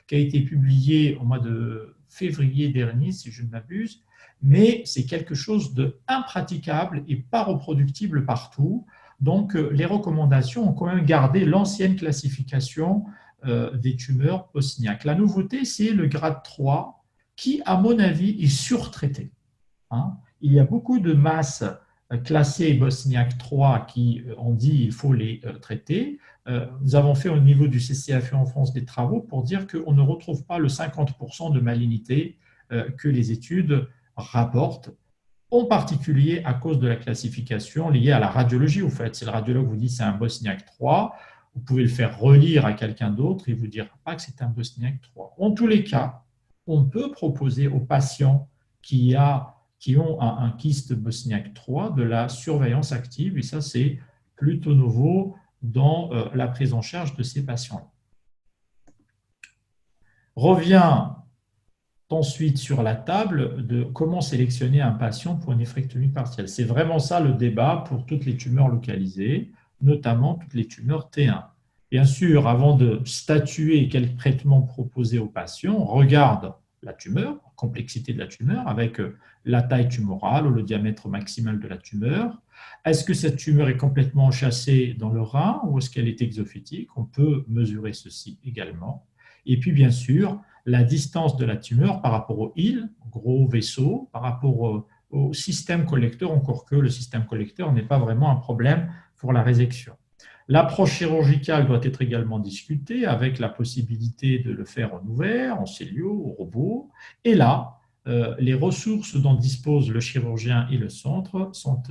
qui a été publiée au mois de février dernier, si je ne m'abuse, mais c'est quelque chose d'impraticable et pas reproductible partout. Donc, les recommandations ont quand même gardé l'ancienne classification des tumeurs bosniaques. La nouveauté, c'est le grade 3, qui, à mon avis, est surtraité. Il y a beaucoup de masses classées Bosniak 3 qui ont dit qu'il faut les traiter. Nous avons fait au niveau du CCAF en France des travaux pour dire qu'on ne retrouve pas le 50% de malignité que les études rapportent, en particulier à cause de la classification liée à la radiologie. Au fait, si le radiologue vous dit c'est un Bosniak 3, vous pouvez le faire relire à quelqu'un d'autre et il ne vous dira pas que c'est un Bosniak 3. En tous les cas, on peut proposer aux patients qui ont un kyste Bosniak 3 de la surveillance active, et ça c'est plutôt nouveau dans la prise en charge de ces patients-là. Revient ensuite sur la table de comment sélectionner un patient pour une néphrectomie partielle. C'est vraiment ça le débat pour toutes les tumeurs localisées, notamment toutes les tumeurs T1. Bien sûr, avant de statuer quel traitement proposer aux patients, on regarde la tumeur, complexité de la tumeur, avec la taille tumorale ou le diamètre maximal de la tumeur. Est-ce que cette tumeur est complètement enchâssée dans le rein ou est-ce qu'elle est exophytique? On peut mesurer ceci également. Et puis, bien sûr, la distance de la tumeur par rapport au IL, gros vaisseau, par rapport au système collecteur, encore que le système collecteur n'est pas vraiment un problème pour la résection. L'approche chirurgicale doit être également discutée avec la possibilité de le faire en ouvert, en cellio, au robot. Et là, les ressources dont disposent le chirurgien et le centre sont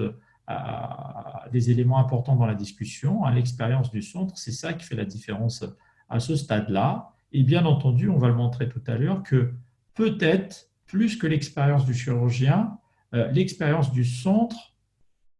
des éléments importants dans la discussion. L'expérience du centre, c'est ça qui fait la différence à ce stade-là. Et bien entendu, on va le montrer tout à l'heure, que peut-être, plus que l'expérience du chirurgien, l'expérience du centre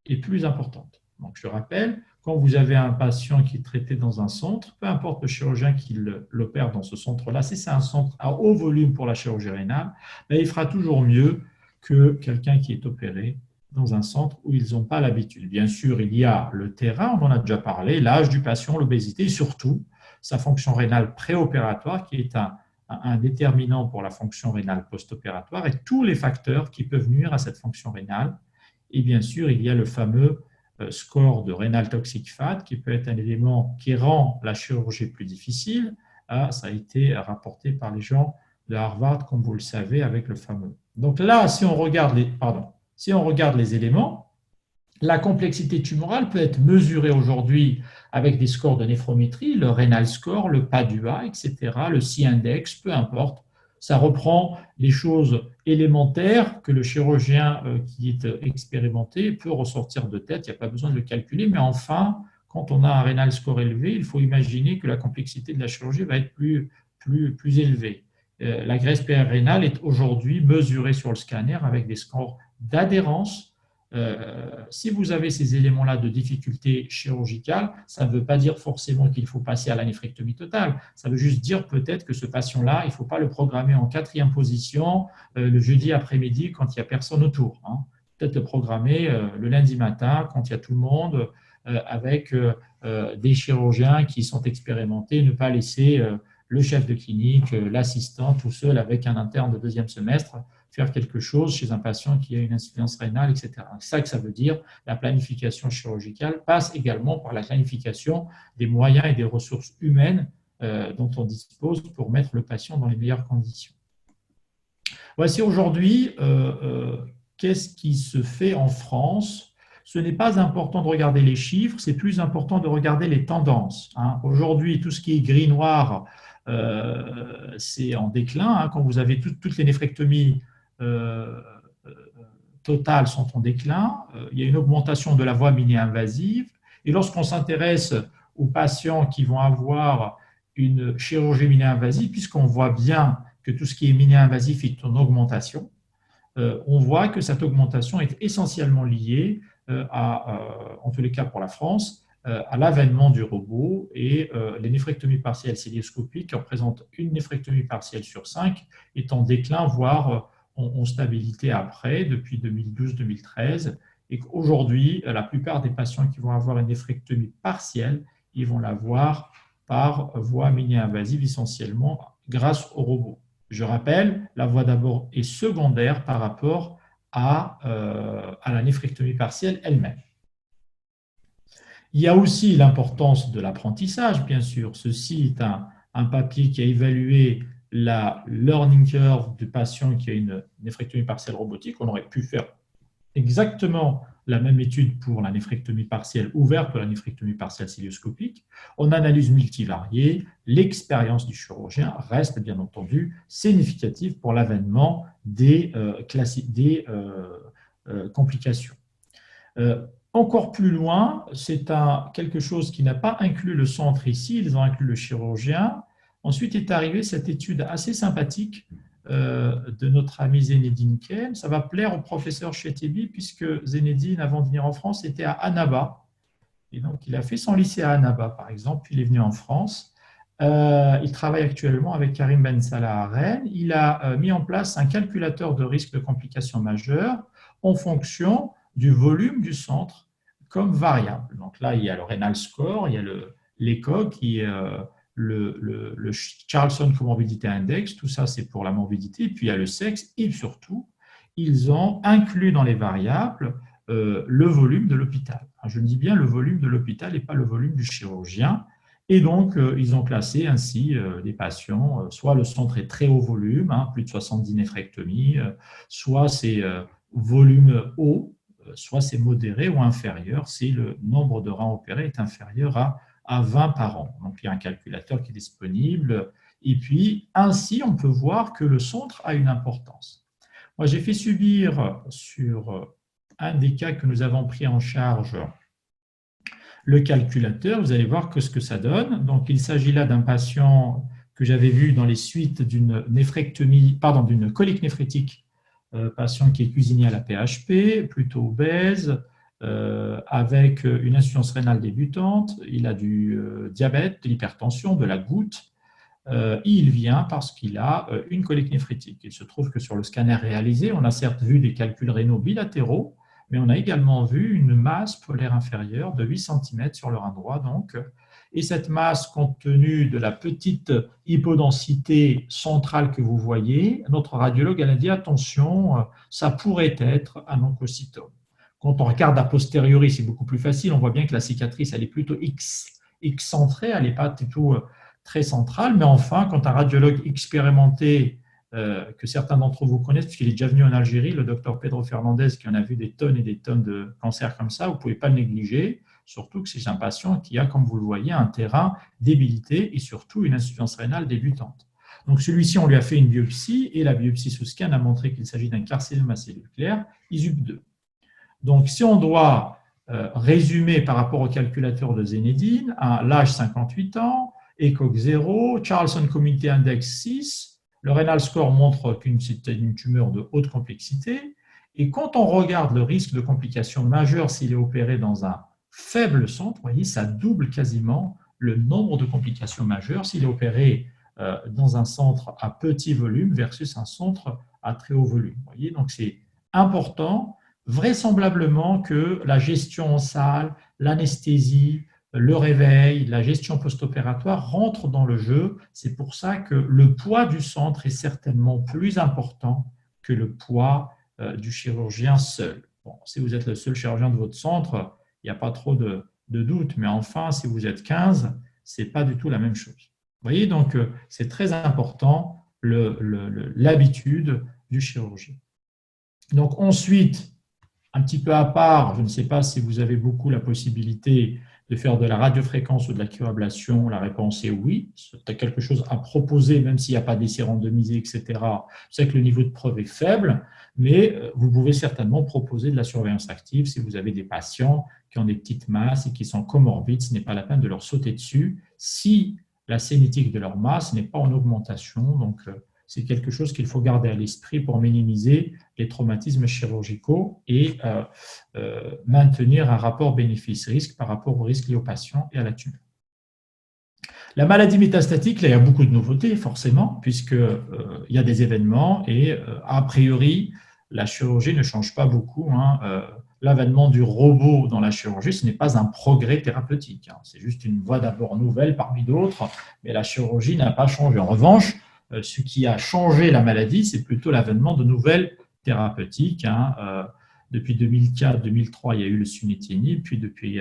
est plus importante. Donc, je rappelle, quand vous avez un patient qui est traité dans un centre, peu importe le chirurgien qui l'opère dans ce centre-là, si c'est un centre à haut volume pour la chirurgie rénale, il fera toujours mieux que quelqu'un qui est opéré dans un centre où ils n'ont pas l'habitude. Bien sûr, il y a le terrain, on en a déjà parlé, l'âge du patient, l'obésité et surtout sa fonction rénale préopératoire qui est un déterminant pour la fonction rénale post-opératoire et tous les facteurs qui peuvent nuire à cette fonction rénale. Et bien sûr, il y a le fameux score de Renal Toxic Fat qui peut être un élément qui rend la chirurgie plus difficile. Ça a été rapporté par les gens de Harvard, comme vous le savez, avec le fameux. Donc là, si on regarde les éléments, la complexité tumorale peut être mesurée aujourd'hui avec des scores de néphrométrie, le Renal Score, le PADUA, etc., le C-index, peu importe. Ça reprend les choses élémentaires que le chirurgien qui est expérimenté peut ressortir de tête. Il n'y a pas besoin de le calculer. Mais enfin, quand on a un Renal Score élevé, il faut imaginer que la complexité de la chirurgie va être plus élevée. La graisse rénale est aujourd'hui mesurée sur le scanner avec des scores d'adhérence. Si vous avez ces éléments-là de difficulté chirurgicale, ça ne veut pas dire forcément qu'il faut passer à la néphrectomie totale. Ça veut juste dire peut-être que ce patient-là, il ne faut pas le programmer en 4e position le jeudi après-midi quand il n'y a personne autour. Peut-être le programmer le lundi matin quand il y a tout le monde avec des chirurgiens qui sont expérimentés, ne pas laisser le chef de clinique, l'assistant tout seul avec un interne de 2e semestre faire quelque chose chez un patient qui a une insuffisance rénale, etc. C'est ça que ça veut dire. La planification chirurgicale passe également par la planification des moyens et des ressources humaines dont on dispose pour mettre le patient dans les meilleures conditions. Voici aujourd'hui qu'est-ce qui se fait en France. Ce n'est pas important de regarder les chiffres, c'est plus important de regarder les tendances. Aujourd'hui, tout ce qui est gris-noir, c'est en déclin. Quand vous avez toutes les néphrectomies totales sont en déclin, il y a une augmentation de la voie mini-invasive. Et lorsqu'on s'intéresse aux patients qui vont avoir une chirurgie mini-invasive, puisqu'on voit bien que tout ce qui est mini-invasif est en augmentation. On voit que cette augmentation est essentiellement liée en tous les cas pour la France, à l'avènement du robot et les néphrectomies partielles cilioscopiques, qui représentent une néphrectomie partielle sur 5, est en déclin, voire en stabilité après, depuis 2012-2013. Et qu'aujourd'hui, la plupart des patients qui vont avoir une néphrectomie partielle, ils vont l'avoir par voie mini-invasive, essentiellement grâce au robot. Je rappelle, la voie d'abord est secondaire par rapport à la néphrectomie partielle elle-même. Il y a aussi l'importance de l'apprentissage, bien sûr. Ceci est un papier qui a évalué la learning curve du patient qui a une néphrectomie partielle robotique. On aurait pu faire exactement la même étude pour la néphrectomie partielle ouverte que la néphrectomie partielle cilioscopique. En analyse multivariée, l'expérience du chirurgien reste bien entendu significative pour l'avènement des complications. Encore plus loin, c'est quelque chose qui n'a pas inclus le centre ici, ils ont inclus le chirurgien. Ensuite est arrivée cette étude assez sympathique de notre ami Zenedine Kem. Ça va plaire au professeur Chetebi, puisque Zenedine, avant de venir en France, était à Annaba. Et donc, il a fait son lycée à Annaba, par exemple, puis il est venu en France. Il travaille actuellement avec Karim Ben Salah à Rennes. Il a mis en place un calculateur de risque de complications majeures en fonction du volume du centre comme variable. Donc là, il y a le renal score, il y a l'ECOG, qui est le Charlson Comorbidity Index, tout ça c'est pour la morbidité, et puis il y a le sexe, et surtout, ils ont inclus dans les variables le volume de l'hôpital. Je dis bien le volume de l'hôpital et pas le volume du chirurgien. Et donc, ils ont classé ainsi des patients, soit le centre est très haut volume, plus de 70 néphrectomies, soit c'est volume haut, soit c'est modéré ou inférieur si le nombre de reins opérés est inférieur à 20 par an. Donc, il y a un calculateur qui est disponible. Et puis, ainsi, on peut voir que le centre a une importance. Moi, j'ai fait subir sur un des cas que nous avons pris en charge le calculateur. Vous allez voir ce que ça donne. Donc, il s'agit là d'un patient que j'avais vu dans les suites d'une d'une colique néphrétique, patient qui est cuisinier à la PHP, plutôt obèse, avec une insuffisance rénale débutante. Il a du diabète, de l'hypertension, de la goutte. Il vient parce qu'il a une colique néphrétique. Il se trouve que sur le scanner réalisé, on a certes vu des calculs rénaux bilatéraux, mais on a également vu une masse polaire inférieure de 8 cm sur le rein droit. Donc, et cette masse, compte tenu de la petite hypodensité centrale que vous voyez, notre radiologue a dit attention, ça pourrait être un oncocytome. Quand on regarde a posteriori, c'est beaucoup plus facile. On voit bien que la cicatrice, elle est plutôt excentrée, elle n'est pas du tout très centrale. Mais enfin, quand un radiologue expérimenté, que certains d'entre vous connaissent, puisqu'il est déjà venu en Algérie, le docteur Pedro Fernandez, qui en a vu des tonnes et des tonnes de cancers comme ça, vous ne pouvez pas le négliger, surtout que c'est un patient qui a, comme vous le voyez, un terrain débilité et surtout une insuffisance rénale débutante. Donc celui-ci, on lui a fait une biopsie et la biopsie sous scan a montré qu'il s'agit d'un carcinome à cellules claires, ISUP2. Donc si on doit résumer par rapport au calculateur de Zenedine, l'âge 58 ans, ECOG 0, Charlson Community Index 6, le renal score montre qu'une tumeur de haute complexité. Et quand on regarde le risque de complications majeures s'il est opéré dans un faible centre, vous voyez, ça double quasiment le nombre de complications majeures s'il est opéré dans un centre à petit volume versus un centre à très haut volume. Vous voyez, donc c'est important, vraisemblablement que la gestion en salle, l'anesthésie, le réveil, la gestion post-opératoire rentrent dans le jeu. C'est pour ça que le poids du centre est certainement plus important que le poids du chirurgien seul. Bon, si vous êtes le seul chirurgien de votre centre, il n'y a pas trop de doute, mais enfin, si vous êtes 15, ce n'est pas du tout la même chose. Vous voyez, donc c'est très important l'habitude du chirurgien. Donc ensuite, un petit peu à part, je ne sais pas si vous avez beaucoup la possibilité de faire de la radiofréquence ou de la cryoablation, la réponse est oui. C'est quelque chose à proposer, même s'il n'y a pas d'essai randomisé, etc. C'est que le niveau de preuve est faible, mais vous pouvez certainement proposer de la surveillance active si vous avez des patients qui ont des petites masses et qui sont comorbides. Ce n'est pas la peine de leur sauter dessus si la cinétique de leur masse n'est pas en augmentation. Donc, c'est quelque chose qu'il faut garder à l'esprit pour minimiser les traumatismes chirurgicaux et maintenir un rapport bénéfice-risque par rapport au risque lié au patient et à la tumeur. La maladie métastatique, là, il y a beaucoup de nouveautés, forcément, puisqu'il y a des événements et, a priori, la chirurgie ne change pas beaucoup. L'avènement du robot dans la chirurgie, ce n'est pas un progrès thérapeutique. C'est juste une voie d'abord nouvelle parmi d'autres, mais la chirurgie n'a pas changé. En revanche, ce qui a changé la maladie, c'est plutôt l'avènement de nouvelles thérapeutiques. Depuis 2004-2003, il y a eu le sunitinib, puis depuis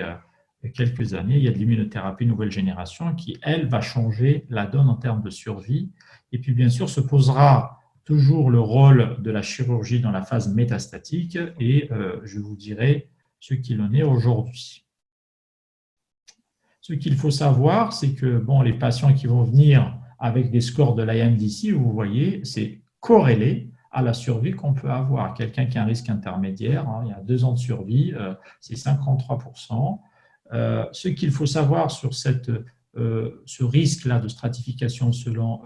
quelques années, il y a de l'immunothérapie nouvelle génération qui, elle, va changer la donne en termes de survie. Et puis, bien sûr, se posera toujours le rôle de la chirurgie dans la phase métastatique et je vous dirai ce qu'il en est aujourd'hui. Ce qu'il faut savoir, c'est que les patients qui vont venir avec des scores de l'IMDC, vous voyez, c'est corrélé à la survie qu'on peut avoir. Quelqu'un qui a un risque intermédiaire, il y a 2 ans de survie, c'est 53%. Ce qu'il faut savoir sur ce risque-là de stratification selon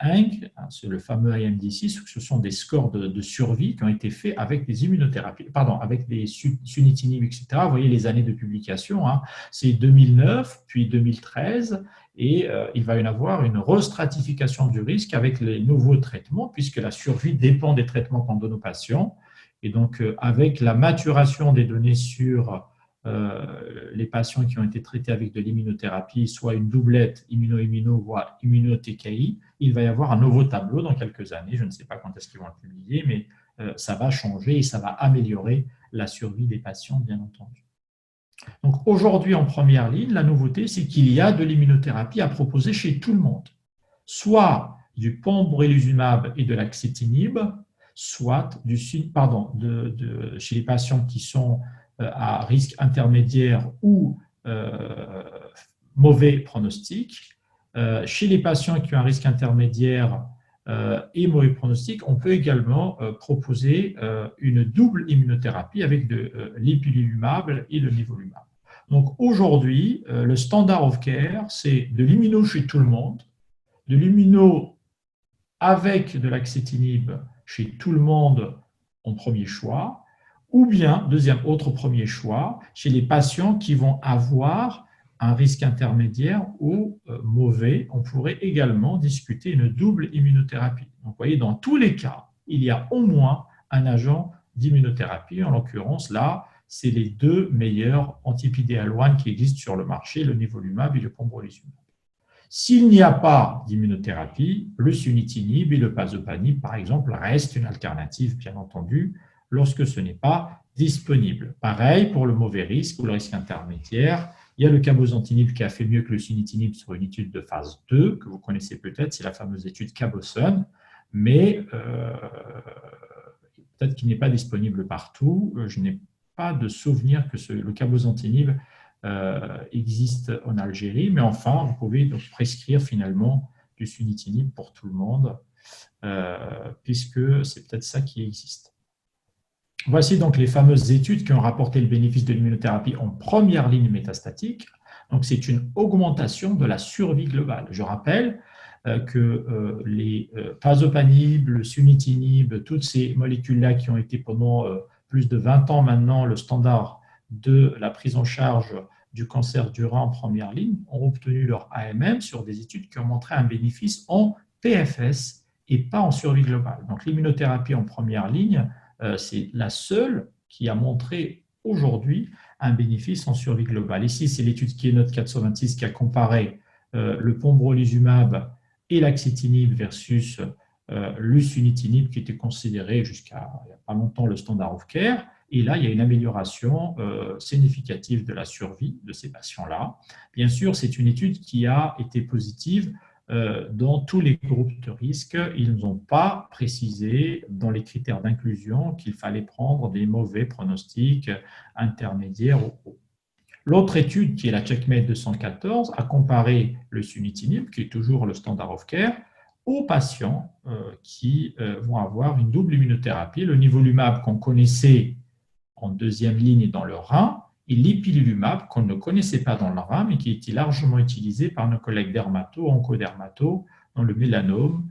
INC, c'est le fameux IMDC, ce sont des scores de survie qui ont été faits avec des immunothérapies, avec des sunitinib, etc. Vous voyez les années de publication, c'est 2009, puis 2013, et il va y avoir une restratification du risque avec les nouveaux traitements, puisque la survie dépend des traitements qu'on donne aux patients. Et donc, avec la maturation des données sur les patients qui ont été traités avec de l'immunothérapie, soit une doublette immuno-immuno, voire immuno-TKI, il va y avoir un nouveau tableau dans quelques années. Je ne sais pas quand est-ce qu'ils vont le publier, mais ça va changer et ça va améliorer la survie des patients, bien entendu. Donc aujourd'hui, en première ligne, la nouveauté, c'est qu'il y a de l'immunothérapie à proposer chez tout le monde, soit du pembrolizumab et de l'axitinib, soit chez les patients qui sont à risque intermédiaire ou mauvais pronostic. Chez les patients qui ont un risque intermédiaire et mauvais pronostic, on peut également proposer une double immunothérapie avec de l'ipilimumab et le nivolumab. Donc aujourd'hui, le standard of care, c'est de l'immuno chez tout le monde, de l'immuno avec de l'axitinib chez tout le monde en premier choix, ou bien, autre premier choix, chez les patients qui vont avoir un risque intermédiaire ou mauvais, on pourrait également discuter une double immunothérapie. Donc, vous voyez, dans tous les cas, il y a au moins un agent d'immunothérapie. En l'occurrence, là, c'est les 2 meilleurs anti-PD-L1 qui existent sur le marché, le nivolumab et le pembrolizumab. S'il n'y a pas d'immunothérapie, le sunitinib et le pazopanib, par exemple, restent une alternative, bien entendu, lorsque ce n'est pas disponible. Pareil pour le mauvais risque ou le risque intermédiaire. Il y a le cabozantinib qui a fait mieux que le sunitinib sur une étude de phase 2, que vous connaissez peut-être, c'est la fameuse étude Cabosun, mais peut-être qu'il n'est pas disponible partout. Je n'ai pas de souvenir que le cabozantinib existe en Algérie, mais enfin, vous pouvez donc prescrire finalement du sunitinib pour tout le monde, puisque c'est peut-être ça qui existe. Voici donc les fameuses études qui ont rapporté le bénéfice de l'immunothérapie en première ligne métastatique. Donc, c'est une augmentation de la survie globale. Je rappelle que les pazopanib, le sunitinib, toutes ces molécules-là qui ont été pendant plus de 20 ans maintenant le standard de la prise en charge du cancer du rein en première ligne, ont obtenu leur AMM sur des études qui ont montré un bénéfice en PFS et pas en survie globale. Donc, l'immunothérapie en première ligne, c'est la seule qui a montré aujourd'hui un bénéfice en survie globale. Ici, c'est l'étude Keynote 426 qui a comparé le pembrolizumab et l'axitinib versus le sunitinib qui était considéré jusqu'à il n'y a pas longtemps le standard of care. Et là, il y a une amélioration significative de la survie de ces patients-là. Bien sûr, c'est une étude qui a été positive dans tous les groupes de risque. Ils n'ont pas précisé dans les critères d'inclusion qu'il fallait prendre des mauvais pronostics intermédiaires ou hauts. L'autre étude, qui est la Checkmate 214, a comparé le sunitinib, qui est toujours le standard of care, aux patients qui vont avoir une double immunothérapie, le nivolumab qu'on connaissait en deuxième ligne dans le rein, et l'ipilimumab, qu'on ne connaissait pas dans le rat, mais qui est largement utilisé par nos collègues oncodermatos, dans le mélanome,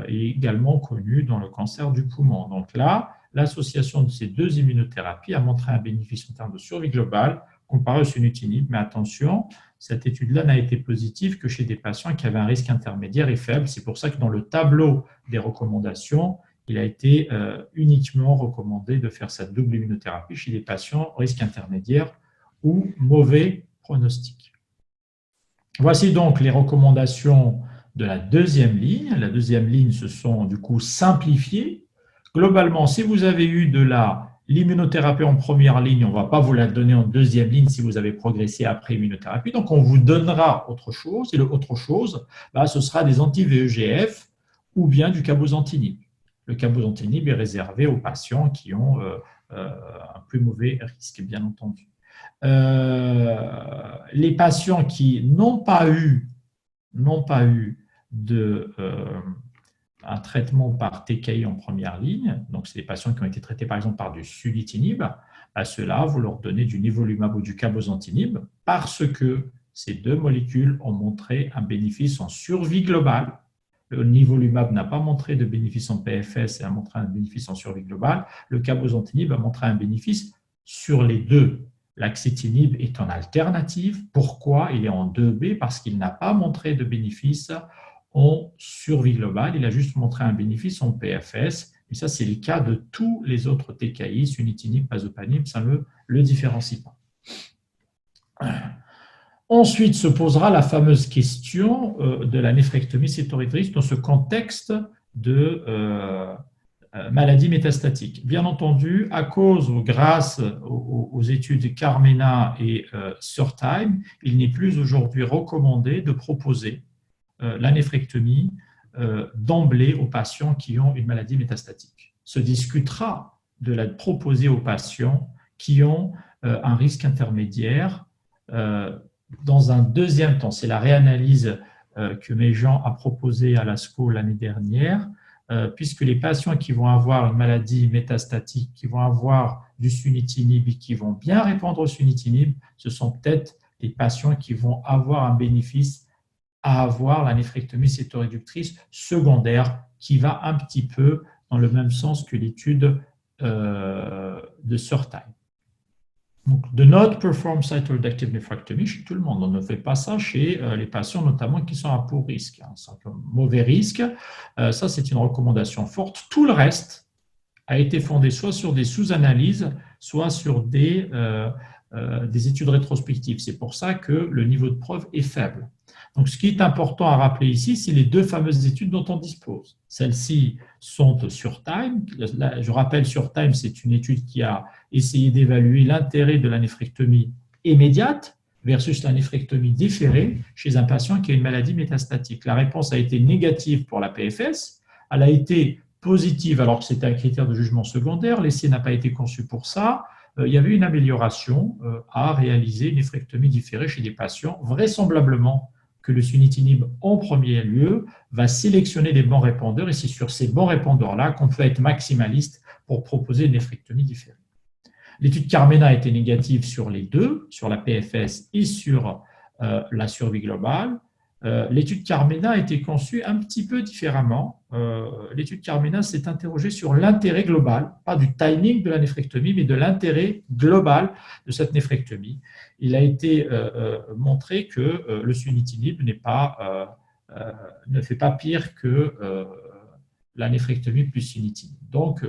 et également connu dans le cancer du poumon. Donc là, l'association de ces deux immunothérapies a montré un bénéfice en termes de survie globale comparé au sunitinib, mais attention, cette étude-là n'a été positive que chez des patients qui avaient un risque intermédiaire et faible. C'est pour ça que dans le tableau des recommandations, il a été uniquement recommandé de faire cette double immunothérapie chez des patients risque intermédiaire ou mauvais pronostic. Voici donc les recommandations de la deuxième ligne. La deuxième ligne se sont du coup simplifiées. Globalement, si vous avez eu de l'immunothérapie en première ligne, on ne va pas vous la donner en deuxième ligne si vous avez progressé après immunothérapie. Donc, on vous donnera autre chose. Et l'autre chose, ce sera des anti-VEGF ou bien du cabozantinib. Le cabozantinib est réservé aux patients qui ont un plus mauvais risque, bien entendu. Les patients qui n'ont pas eu un traitement par TKI en première ligne, donc c'est des patients qui ont été traités par exemple par du sunitinib, à ceux-là, vous leur donnez du nivolumab ou du cabozantinib parce que ces deux molécules ont montré un bénéfice en survie globale. Le nivolumab n'a pas montré de bénéfice en PFS et a montré un bénéfice en survie globale. Le cabozantinib a montré un bénéfice sur les deux. L'axitinib est en alternative. Pourquoi? Il est en 2B parce qu'il n'a pas montré de bénéfice en survie globale. Il a juste montré un bénéfice en PFS. Et ça, c'est le cas de tous les autres TKI, sunitinib, pazopanib, ça ne le différencie pas. Ensuite se posera la fameuse question de la néphrectomie cytoréductrice dans ce contexte de maladie métastatique. Bien entendu, à cause ou grâce aux études Carmena et Surtime, il n'est plus aujourd'hui recommandé de proposer la néphrectomie d'emblée aux patients qui ont une maladie métastatique. Se discutera de la proposer aux patients qui ont un risque intermédiaire dans un deuxième temps. C'est la réanalyse que Méjean a proposée à l'ASCO l'année dernière, puisque les patients qui vont avoir une maladie métastatique, qui vont avoir du sunitinib et qui vont bien répondre au sunitinib, ce sont peut-être les patients qui vont avoir un bénéfice à avoir la néphrectomie cytoréductrice secondaire qui va un petit peu dans le même sens que l'étude de Surtime. Donc, de not perform cytoreductive nephrectomy chez tout le monde. On ne fait pas ça chez les patients, notamment qui sont à pour risque, sont un mauvais risque. Ça, c'est une recommandation forte. Tout le reste a été fondé soit sur des sous-analyses, soit sur des études rétrospectives. C'est pour ça que le niveau de preuve est faible. Donc, ce qui est important à rappeler ici, c'est les deux fameuses études dont on dispose. Celles-ci sont sur Time. Je rappelle, sur Time, c'est une étude qui a essayé d'évaluer l'intérêt de la néphrectomie immédiate versus la néphrectomie différée chez un patient qui a une maladie métastatique. La réponse a été négative pour la PFS. Elle a été positive alors que c'était un critère de jugement secondaire. L'essai n'a pas été conçu pour ça. Il y avait une amélioration à réaliser une néphrectomie différée chez des patients, vraisemblablement que le sunitinib, en premier lieu, va sélectionner des bons répondeurs et c'est sur ces bons répondeurs-là qu'on peut être maximaliste pour proposer une néphrectomie différée. L'étude Carmena a été négative sur les deux, sur la PFS et sur la survie globale. L'étude Carmena a été conçue un petit peu différemment. L'étude Carmena s'est interrogée sur l'intérêt global, pas du timing de la néphrectomie, mais de l'intérêt global de cette néphrectomie. Il a été montré que le sunitinib ne fait pas pire que la néphrectomie plus sunitinib. Donc,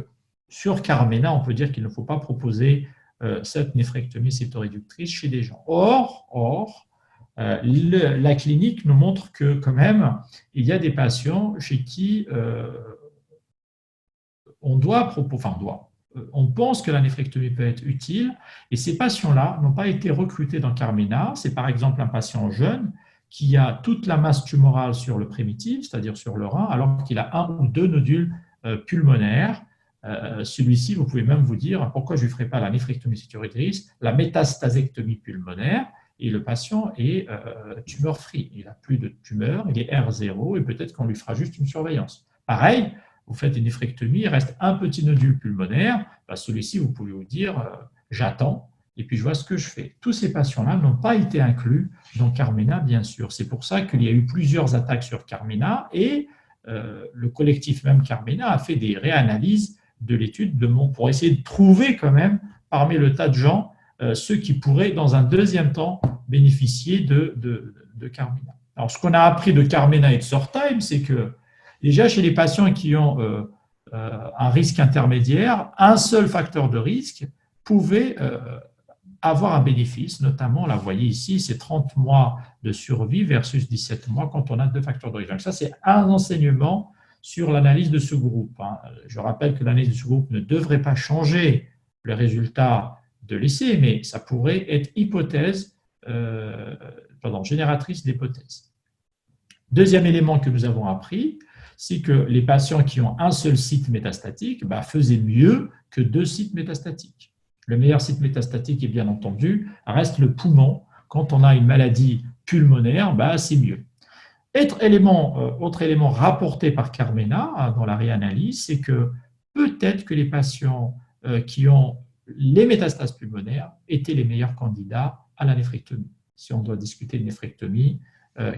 sur Carmena, on peut dire qu'il ne faut pas proposer cette néphrectomie cytoréductrice chez des gens. Or, la clinique nous montre que quand même, il y a des patients chez qui on pense que la néphrectomie peut être utile et ces patients-là n'ont pas été recrutés dans Carmena. C'est par exemple un patient jeune qui a toute la masse tumorale sur le primitif, c'est-à-dire sur le rein, alors qu'il a un ou deux nodules pulmonaires. Celui-ci, vous pouvez même vous dire pourquoi je ne lui ferai pas la néphrectomie cytoréductrice, la métastasectomie pulmonaire, et le patient est tumeur-free. Il n'a plus de tumeur, il est R0 et peut-être qu'on lui fera juste une surveillance. Pareil, vous faites une néphrectomie, il reste un petit nodule pulmonaire, celui-ci, vous pouvez vous dire j'attends et puis je vois ce que je fais. Tous ces patients-là n'ont pas été inclus dans Carmena, bien sûr. C'est pour ça qu'il y a eu plusieurs attaques sur Carmena et le collectif même Carmena a fait des réanalyses de l'étude pour essayer de trouver quand même parmi le tas de gens ceux qui pourraient dans un deuxième temps bénéficier de Carmena. Alors ce qu'on a appris de Carmena et de Surtime, c'est que déjà chez les patients qui ont un risque intermédiaire, un seul facteur de risque pouvait avoir un bénéfice, notamment, là, vous voyez ici, c'est 30 mois de survie versus 17 mois quand on a deux facteurs de risque. Donc ça, c'est un enseignement sur l'analyse de ce groupe. Je rappelle que l'analyse de ce groupe ne devrait pas changer le résultat de l'essai, mais ça pourrait être génératrice d'hypothèses. Deuxième élément que nous avons appris, c'est que les patients qui ont un seul site métastatique faisaient mieux que deux sites métastatiques. Le meilleur site métastatique, et bien entendu, reste le poumon. Quand on a une maladie pulmonaire, c'est mieux. Autre élément rapporté par Carmena dans la réanalyse, c'est que peut-être que les patients qui ont les métastases pulmonaires étaient les meilleurs candidats à la néphrectomie. Si on doit discuter de néphrectomie,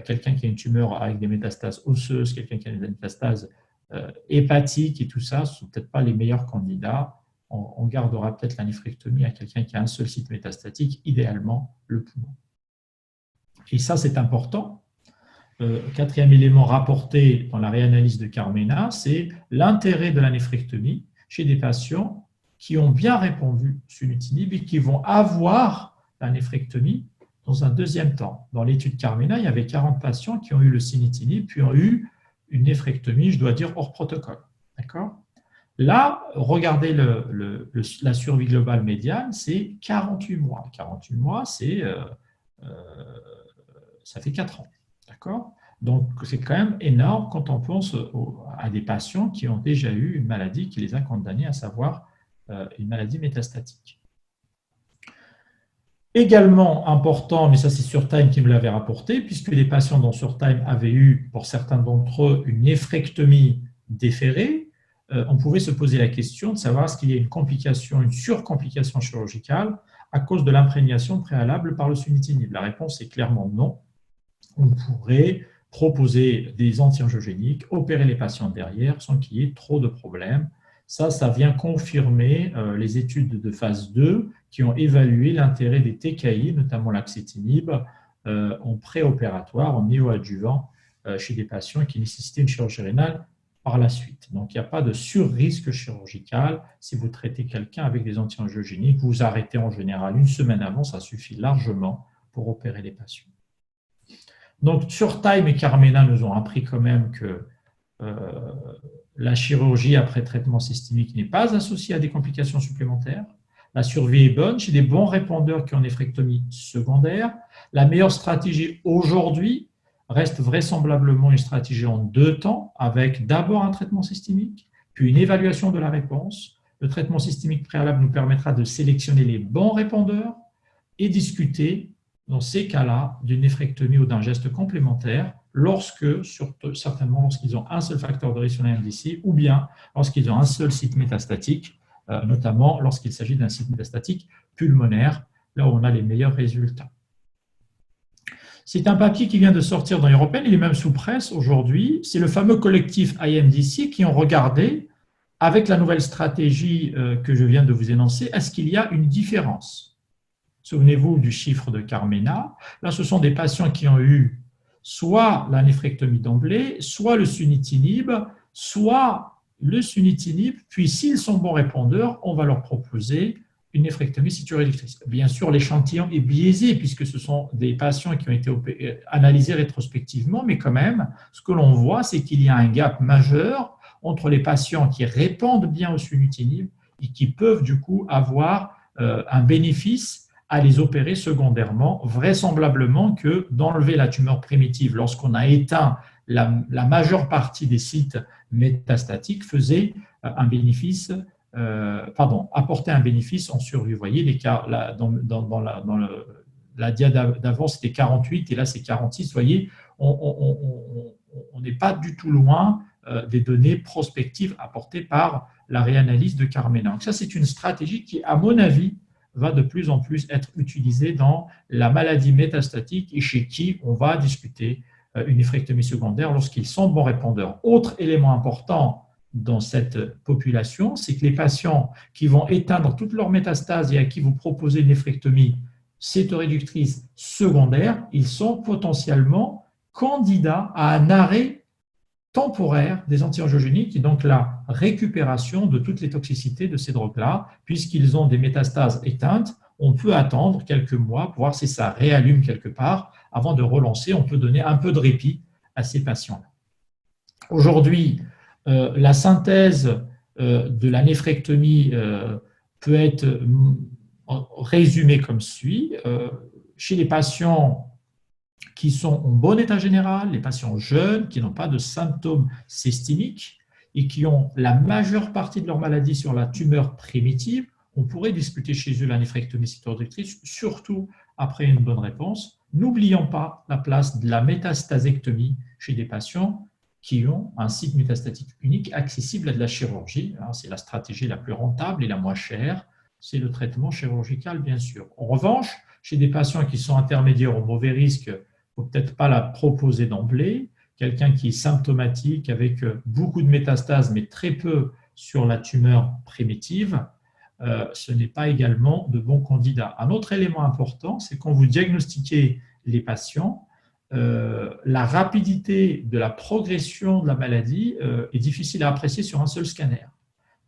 quelqu'un qui a une tumeur avec des métastases osseuses, quelqu'un qui a des métastases hépatiques et tout ça, ne sont peut-être pas les meilleurs candidats. On gardera peut-être la néphrectomie à quelqu'un qui a un seul site métastatique, idéalement le poumon. Et ça, c'est important. Quatrième élément rapporté dans la réanalyse de Carmena, c'est l'intérêt de la néphrectomie chez des patients qui ont bien répondu sunitinib et qui vont avoir la néphrectomie dans un deuxième temps. Dans l'étude Carmena, il y avait 40 patients qui ont eu le sunitinib puis ont eu une néphrectomie, je dois dire, hors protocole. D'accord ? Là, regardez la survie globale médiane, c'est 48 mois. 48 mois, ça fait 4 ans. D'accord ? Donc, c'est quand même énorme quand on pense à des patients qui ont déjà eu une maladie qui les a condamnés, à savoir une maladie métastatique. Également important, mais ça c'est Surtime qui me l'avait rapporté, puisque les patients dans Surtime avaient eu, pour certains d'entre eux, une néphrectomie déférée, on pouvait se poser la question de savoir est-ce qu'il y a une complication, une surcomplication chirurgicale à cause de l'imprégnation préalable par le sunitinib. La réponse est clairement non. On pourrait proposer des anti-angiogéniques, opérer les patients derrière sans qu'il y ait trop de problèmes. Ça vient confirmer les études de phase 2 qui ont évalué l'intérêt des TKI, notamment l'axitinib, en préopératoire, en néoadjuvant, chez des patients qui nécessitaient une chirurgie rénale par la suite. Donc, il n'y a pas de sur-risque chirurgical. Si vous traitez quelqu'un avec des anti-angiogéniques, vous arrêtez en général une semaine avant, ça suffit largement pour opérer les patients. Donc, Surtime et Carmena nous ont appris quand même que la chirurgie après traitement systémique n'est pas associée à des complications supplémentaires. La survie est bonne chez des bons répondeurs qui ont une néphrectomie secondaire. La meilleure stratégie aujourd'hui reste vraisemblablement une stratégie en 2 temps, avec d'abord un traitement systémique, puis une évaluation de la réponse. Le traitement systémique préalable nous permettra de sélectionner les bons répondeurs et discuter, dans ces cas-là, d'une néphrectomie ou d'un geste complémentaire, certainement lorsqu'ils ont un seul facteur de risque sur l'MDC, ou bien lorsqu'ils ont un seul site métastatique, notamment lorsqu'il s'agit d'un site métastatique pulmonaire, là où on a les meilleurs résultats. C'est un papier qui vient de sortir dans l'Européenne, il est même sous presse aujourd'hui. C'est le fameux collectif IMDC qui ont regardé, avec la nouvelle stratégie que je viens de vous énoncer, est-ce qu'il y a une différence? Souvenez-vous du chiffre de Carmena. Là, ce sont des patients qui ont eu soit la néphrectomie d'emblée, soit le sunitinib, soit le sunitinib, puis s'ils sont bons répondeurs, on va leur proposer une néphrectomie cytoréductrice. Bien sûr, l'échantillon est biaisé puisque ce sont des patients qui ont été analysés rétrospectivement, mais quand même, ce que l'on voit, c'est qu'il y a un gap majeur entre les patients qui répondent bien au sunitinib et qui peuvent du coup avoir un bénéfice à les opérer secondairement, vraisemblablement que d'enlever la tumeur primitive lorsqu'on a éteint la majeure partie des sites métastatiques faisait un bénéfice, apporter un bénéfice en survie. Vous voyez, les cas, dans la dia d'avant, c'était 48 et là, c'est 46. Vous voyez, on n'est pas du tout loin des données prospectives apportées par la réanalyse de Carmena. Donc ça, c'est une stratégie qui, à mon avis, va de plus en plus être utilisé dans la maladie métastatique et chez qui on va discuter une néphrectomie secondaire lorsqu'ils sont bons répondeurs. Autre élément important dans cette population, c'est que les patients qui vont éteindre toutes leurs métastases et à qui vous proposez une néphrectomie cétoréductrice secondaire, ils sont potentiellement candidats à un arrêt temporaire des anti-angiogéniques et donc la récupération de toutes les toxicités de ces drogues-là, puisqu'ils ont des métastases éteintes. On peut attendre quelques mois pour voir si ça réallume quelque part avant de relancer. On peut donner un peu de répit à ces patients-là. Aujourd'hui, la synthèse de la néphrectomie peut être résumée comme suit. Chez les patients qui sont en bon état général, les patients jeunes qui n'ont pas de symptômes systémiques et qui ont la majeure partie de leur maladie sur la tumeur primitive, on pourrait discuter chez eux la néphrectomie cétoréductrice, surtout après une bonne réponse. N'oublions pas la place de la métastasectomie chez des patients qui ont un site métastatique unique accessible à de la chirurgie. C'est la stratégie la plus rentable et la moins chère, c'est le traitement chirurgical, bien sûr. En revanche, chez des patients qui sont intermédiaires au mauvais risque, il ne faut peut-être pas la proposer d'emblée. Quelqu'un qui est symptomatique avec beaucoup de métastases, mais très peu sur la tumeur primitive, ce n'est pas également de bons candidats. Un autre élément important, c'est quand vous diagnostiquez les patients, la rapidité de la progression de la maladie est difficile à apprécier sur un seul scanner.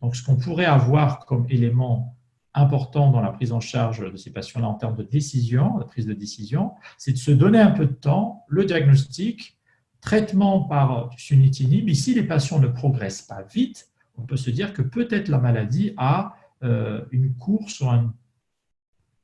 Donc, ce qu'on pourrait avoir comme élément important dans la prise en charge de ces patients-là en termes de décision, de prise de décision, c'est de se donner un peu de temps, le diagnostic, traitement par sunitinib. Ici, les patients ne progressent pas vite. On peut se dire que peut-être la maladie a une course ou un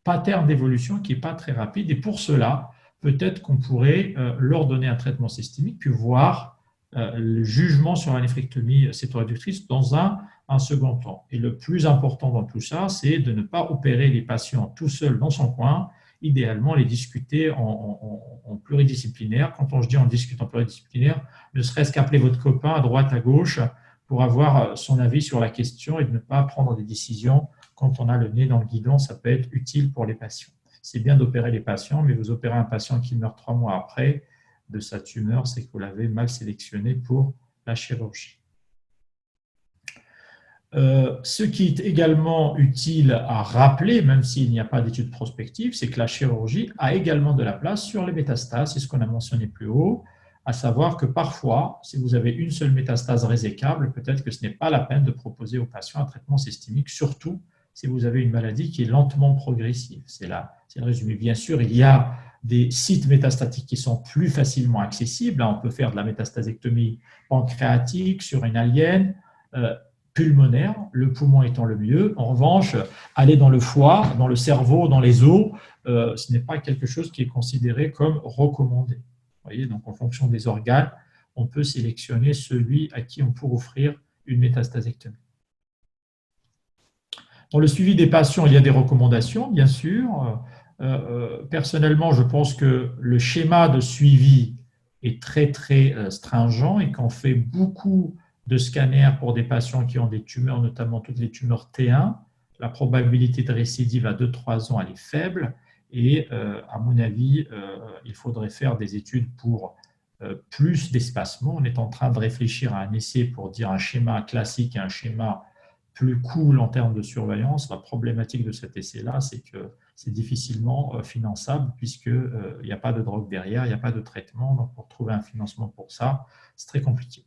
pattern d'évolution qui n'est pas très rapide. Et pour cela, peut-être qu'on pourrait leur donner un traitement systémique, puis voir le jugement sur la néphrectomie cétoréductrice dans un second temps. Et le plus important dans tout ça, c'est de ne pas opérer les patients tout seuls dans son coin, idéalement les discuter en pluridisciplinaire. Quand je dis en discutant en pluridisciplinaire, ne serait-ce qu'appeler votre copain à droite, à gauche, pour avoir son avis sur la question et de ne pas prendre des décisions quand on a le nez dans le guidon. Ça peut être utile pour les patients. C'est bien d'opérer les patients, mais vous opérez un patient qui meurt 3 mois après de sa tumeur, c'est que vous l'avez mal sélectionné pour la chirurgie. Ce qui est également utile à rappeler, même s'il n'y a pas d'études prospectives, c'est que la chirurgie a également de la place sur les métastases, c'est ce qu'on a mentionné plus haut, à savoir que parfois, si vous avez une seule métastase résécable, peut-être que ce n'est pas la peine de proposer aux patients un traitement systémique, surtout si vous avez une maladie qui est lentement progressive. C'est le résumé. Bien sûr, il y a des sites métastatiques qui sont plus facilement accessibles. On peut faire de la métastasectomie pancréatique sur une alien, pulmonaire, le poumon étant le mieux. En revanche, aller dans le foie, dans le cerveau, dans les os, ce n'est pas quelque chose qui est considéré comme recommandé. Vous voyez, donc en fonction des organes, on peut sélectionner celui à qui on peut offrir une métastasectomie. Dans le suivi des patients, il y a des recommandations, bien sûr. Personnellement, je pense que le schéma de suivi est très, très stringent et qu'on fait beaucoup de scanners pour des patients qui ont des tumeurs, notamment toutes les tumeurs T1. La probabilité de récidive à 2-3 ans, elle est faible. Et à mon avis, il faudrait faire des études pour plus d'espacement. On est en train de réfléchir à un essai pour dire un schéma classique et un schéma plus cool en termes de surveillance. La problématique de cet essai-là, c'est que c'est difficilement finançable puisqu'il n'y a pas de drogue derrière, il n'y a pas de traitement. Donc, pour trouver un financement pour ça, c'est très compliqué.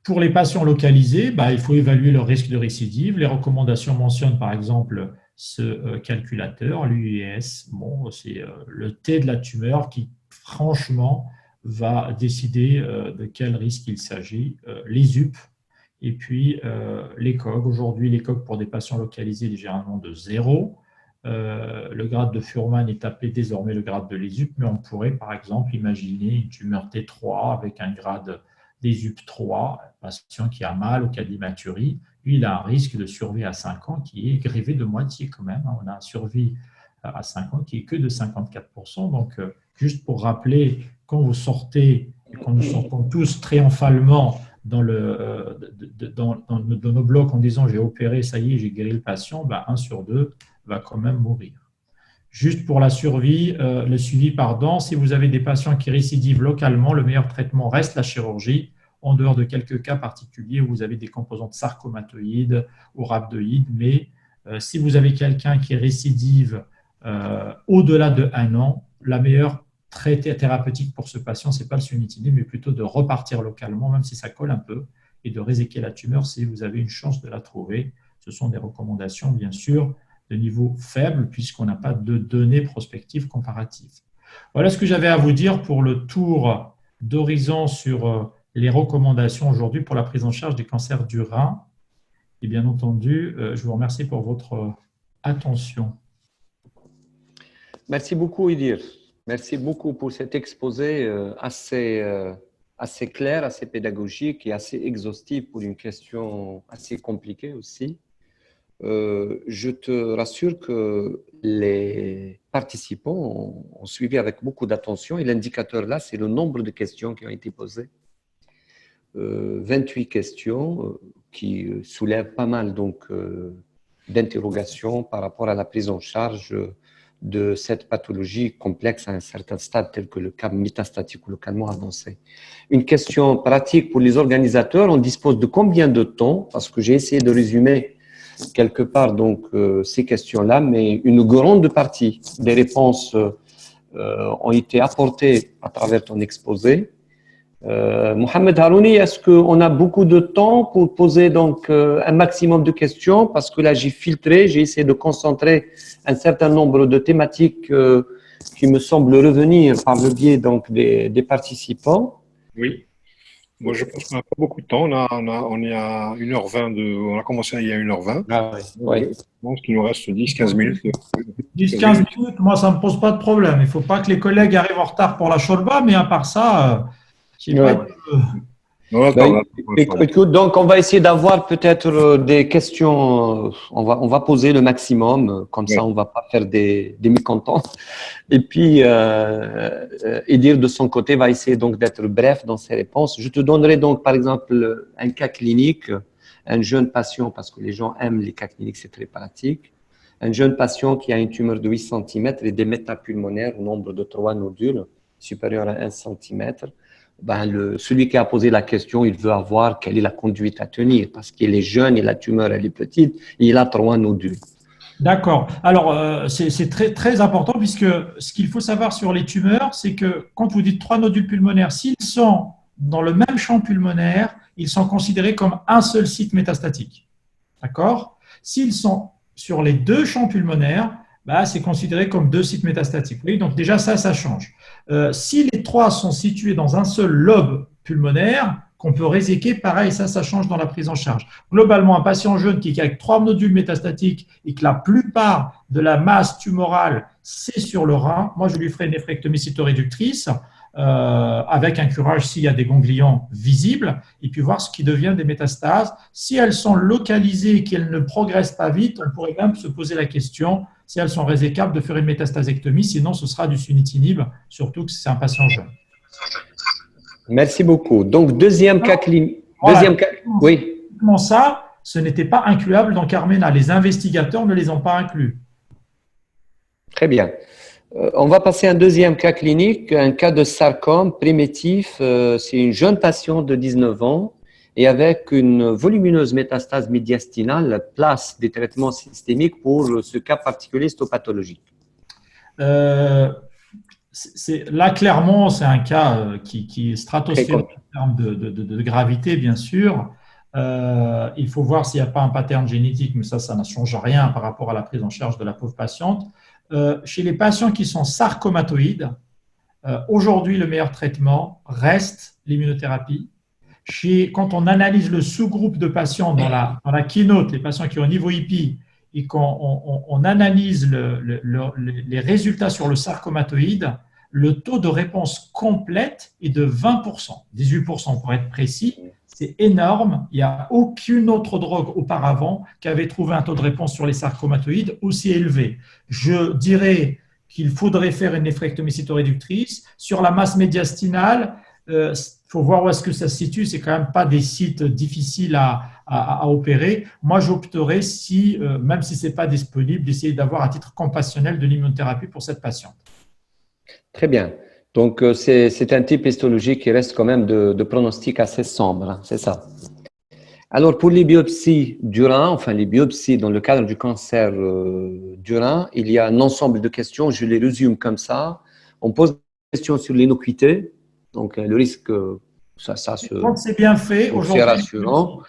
Pour les patients localisés, il faut évaluer leur risque de récidive. Les recommandations mentionnent par exemple ce calculateur, l'UES. Bon, c'est le T de la tumeur qui, franchement, va décider de quel risque il s'agit. Les UP et puis les COG. Aujourd'hui, les COG pour des patients localisés, généralement de 0. Le grade de Fuhrmann est appelé désormais le grade de l'ESUP, mais on pourrait par exemple imaginer une tumeur T3 avec un grade d'ESUP 3, un patient qui a mal au cas d'hématurie. Lui, il a un risque de survie à 5 ans qui est grévé de moitié quand même. On a un survie à 5 ans qui est que de 54%. Donc, juste pour rappeler, quand vous sortez et quand nous sortons tous triomphalement dans nos blocs en disant j'ai opéré, ça y est, j'ai guéri le patient, 1 sur 2 va quand même mourir. Juste pour le suivi, si vous avez des patients qui récidivent localement, le meilleur traitement reste la chirurgie, en dehors de quelques cas particuliers où vous avez des composantes sarcomatoïdes ou rhabdoïdes. Mais si vous avez quelqu'un qui récidive au-delà de 1 an, la meilleure traité thérapeutique pour ce patient, ce n'est pas le sunitinib, mais plutôt de repartir localement, même si ça colle un peu, et de réséquer la tumeur si vous avez une chance de la trouver. Ce sont des recommandations, bien sûr, de niveau faible, puisqu'on n'a pas de données prospectives comparatives. Voilà ce que j'avais à vous dire pour le tour d'horizon sur les recommandations aujourd'hui pour la prise en charge des cancers du rein. Et bien entendu, je vous remercie pour votre attention. Merci beaucoup, Idir. Merci beaucoup pour cet exposé assez clair, assez pédagogique et assez exhaustif pour une question assez compliquée aussi. Je te rassure que les participants ont suivi avec beaucoup d'attention et l'indicateur là, c'est le nombre de questions qui ont été posées. 28 questions qui soulèvent pas mal d'interrogations par rapport à la prise en charge de cette pathologie complexe à un certain stade, tel que le cas métastatique ou localement avancé. Une question pratique pour les organisateurs, on dispose de combien de temps? Parce que j'ai essayé de résumer quelque part ces questions-là, mais une grande partie des réponses ont été apportées à travers ton exposé. Mohamed Harouni, est-ce qu'on a beaucoup de temps pour poser un maximum de questions? Parce que là, j'ai filtré, j'ai essayé de concentrer un certain nombre de thématiques qui me semblent revenir par le biais des participants. Oui. Moi, je pense qu'on n'a pas beaucoup de temps. On est à 1h20, on a commencé il y a 1h20. Ah, oui. Je pense qu'il nous reste 10-15 minutes. 10-15 minutes, moi, ça ne me pose pas de problème. Il ne faut pas que les collègues arrivent en retard pour la shorba, mais à part ça, je sais pas. Écoute, donc on va essayer d'avoir peut-être des questions. On va poser le maximum, comme ça on ne va pas faire des mécontents. Et puis, Idir de son côté va essayer d'être bref dans ses réponses. Je te donnerai par exemple un cas clinique, un jeune patient, parce que les gens aiment les cas cliniques, c'est très pratique. Un jeune patient qui a une tumeur de 8 cm et des métapulmonaires au nombre de 3 nodules supérieurs à 1 cm. Celui qui a posé la question, il veut avoir quelle est la conduite à tenir parce qu'il est jeune et la tumeur elle est petite et il a 3 nodules. D'accord. Alors, c'est très, très important puisque ce qu'il faut savoir sur les tumeurs, c'est que quand vous dites 3 nodules pulmonaires, s'ils sont dans le même champ pulmonaire, ils sont considérés comme un seul site métastatique. D'accord? S'ils sont sur les 2 champs pulmonaires, c'est considéré comme 2 sites métastatiques. Oui, donc déjà, ça change. Si les 3 sont situés dans un seul lobe pulmonaire, qu'on peut réséquer, pareil, ça change dans la prise en charge. Globalement, un patient jeune qui a 3 nodules métastatiques et que la plupart de la masse tumorale, c'est sur le rein, moi, je lui ferai une néphrectomie cytoréductrice avec un curage s'il y a des ganglions visibles et puis voir ce qui devient des métastases. Si elles sont localisées et qu'elles ne progressent pas vite, on pourrait même se poser la question si elles sont résécables de faire une métastasectomie, sinon ce sera du sunitinib, surtout que c'est un patient jeune. Merci beaucoup. Donc, deuxième cas clinique. Oui. Comment ça, ce n'était pas incluable dans Carmena. Les investigateurs ne les ont pas inclus. Très bien. On va passer à un deuxième cas clinique, un cas de sarcome primitif. C'est une jeune patiente de 19 ans et avec une volumineuse métastase médiastinale, place des traitements systémiques pour ce cas particulier histopathologique. Là, clairement, c'est un cas qui est stratosphérique en termes de gravité, bien sûr. Il faut voir s'il n'y a pas un pattern génétique, mais ça ne change rien par rapport à la prise en charge de la pauvre patiente. Chez les patients qui sont sarcomatoïdes, aujourd'hui, le meilleur traitement reste l'immunothérapie. Quand on analyse le sous-groupe de patients dans la keynote, les patients qui ont un niveau IP, et qu'on analyse les résultats sur le sarcomatoïde, le taux de réponse complète est de 20%, 18% pour être précis. C'est énorme. Il n'y a aucune autre drogue auparavant qui avait trouvé un taux de réponse sur les sarcomatoïdes aussi élevé. Je dirais qu'il faudrait faire une néphrectomie cytoréductrice. Sur la masse médiastinale, faut voir où est-ce que ça se situe. C'est quand même pas des sites difficiles à opérer. Moi, j'opterais, même si ce n'est pas disponible, d'essayer d'avoir un titre compassionnel de l'immunothérapie pour cette patiente. Très bien. Donc, c'est un type histologique qui reste quand même de pronostic assez sombre, hein, c'est ça. Alors, pour les biopsies du rein, enfin les biopsies dans le cadre du cancer du rein, il y a un ensemble de questions, je les résume comme ça. On pose des questions sur l'innocuité, donc le risque, Quand c'est bien fait, c'est rassurant.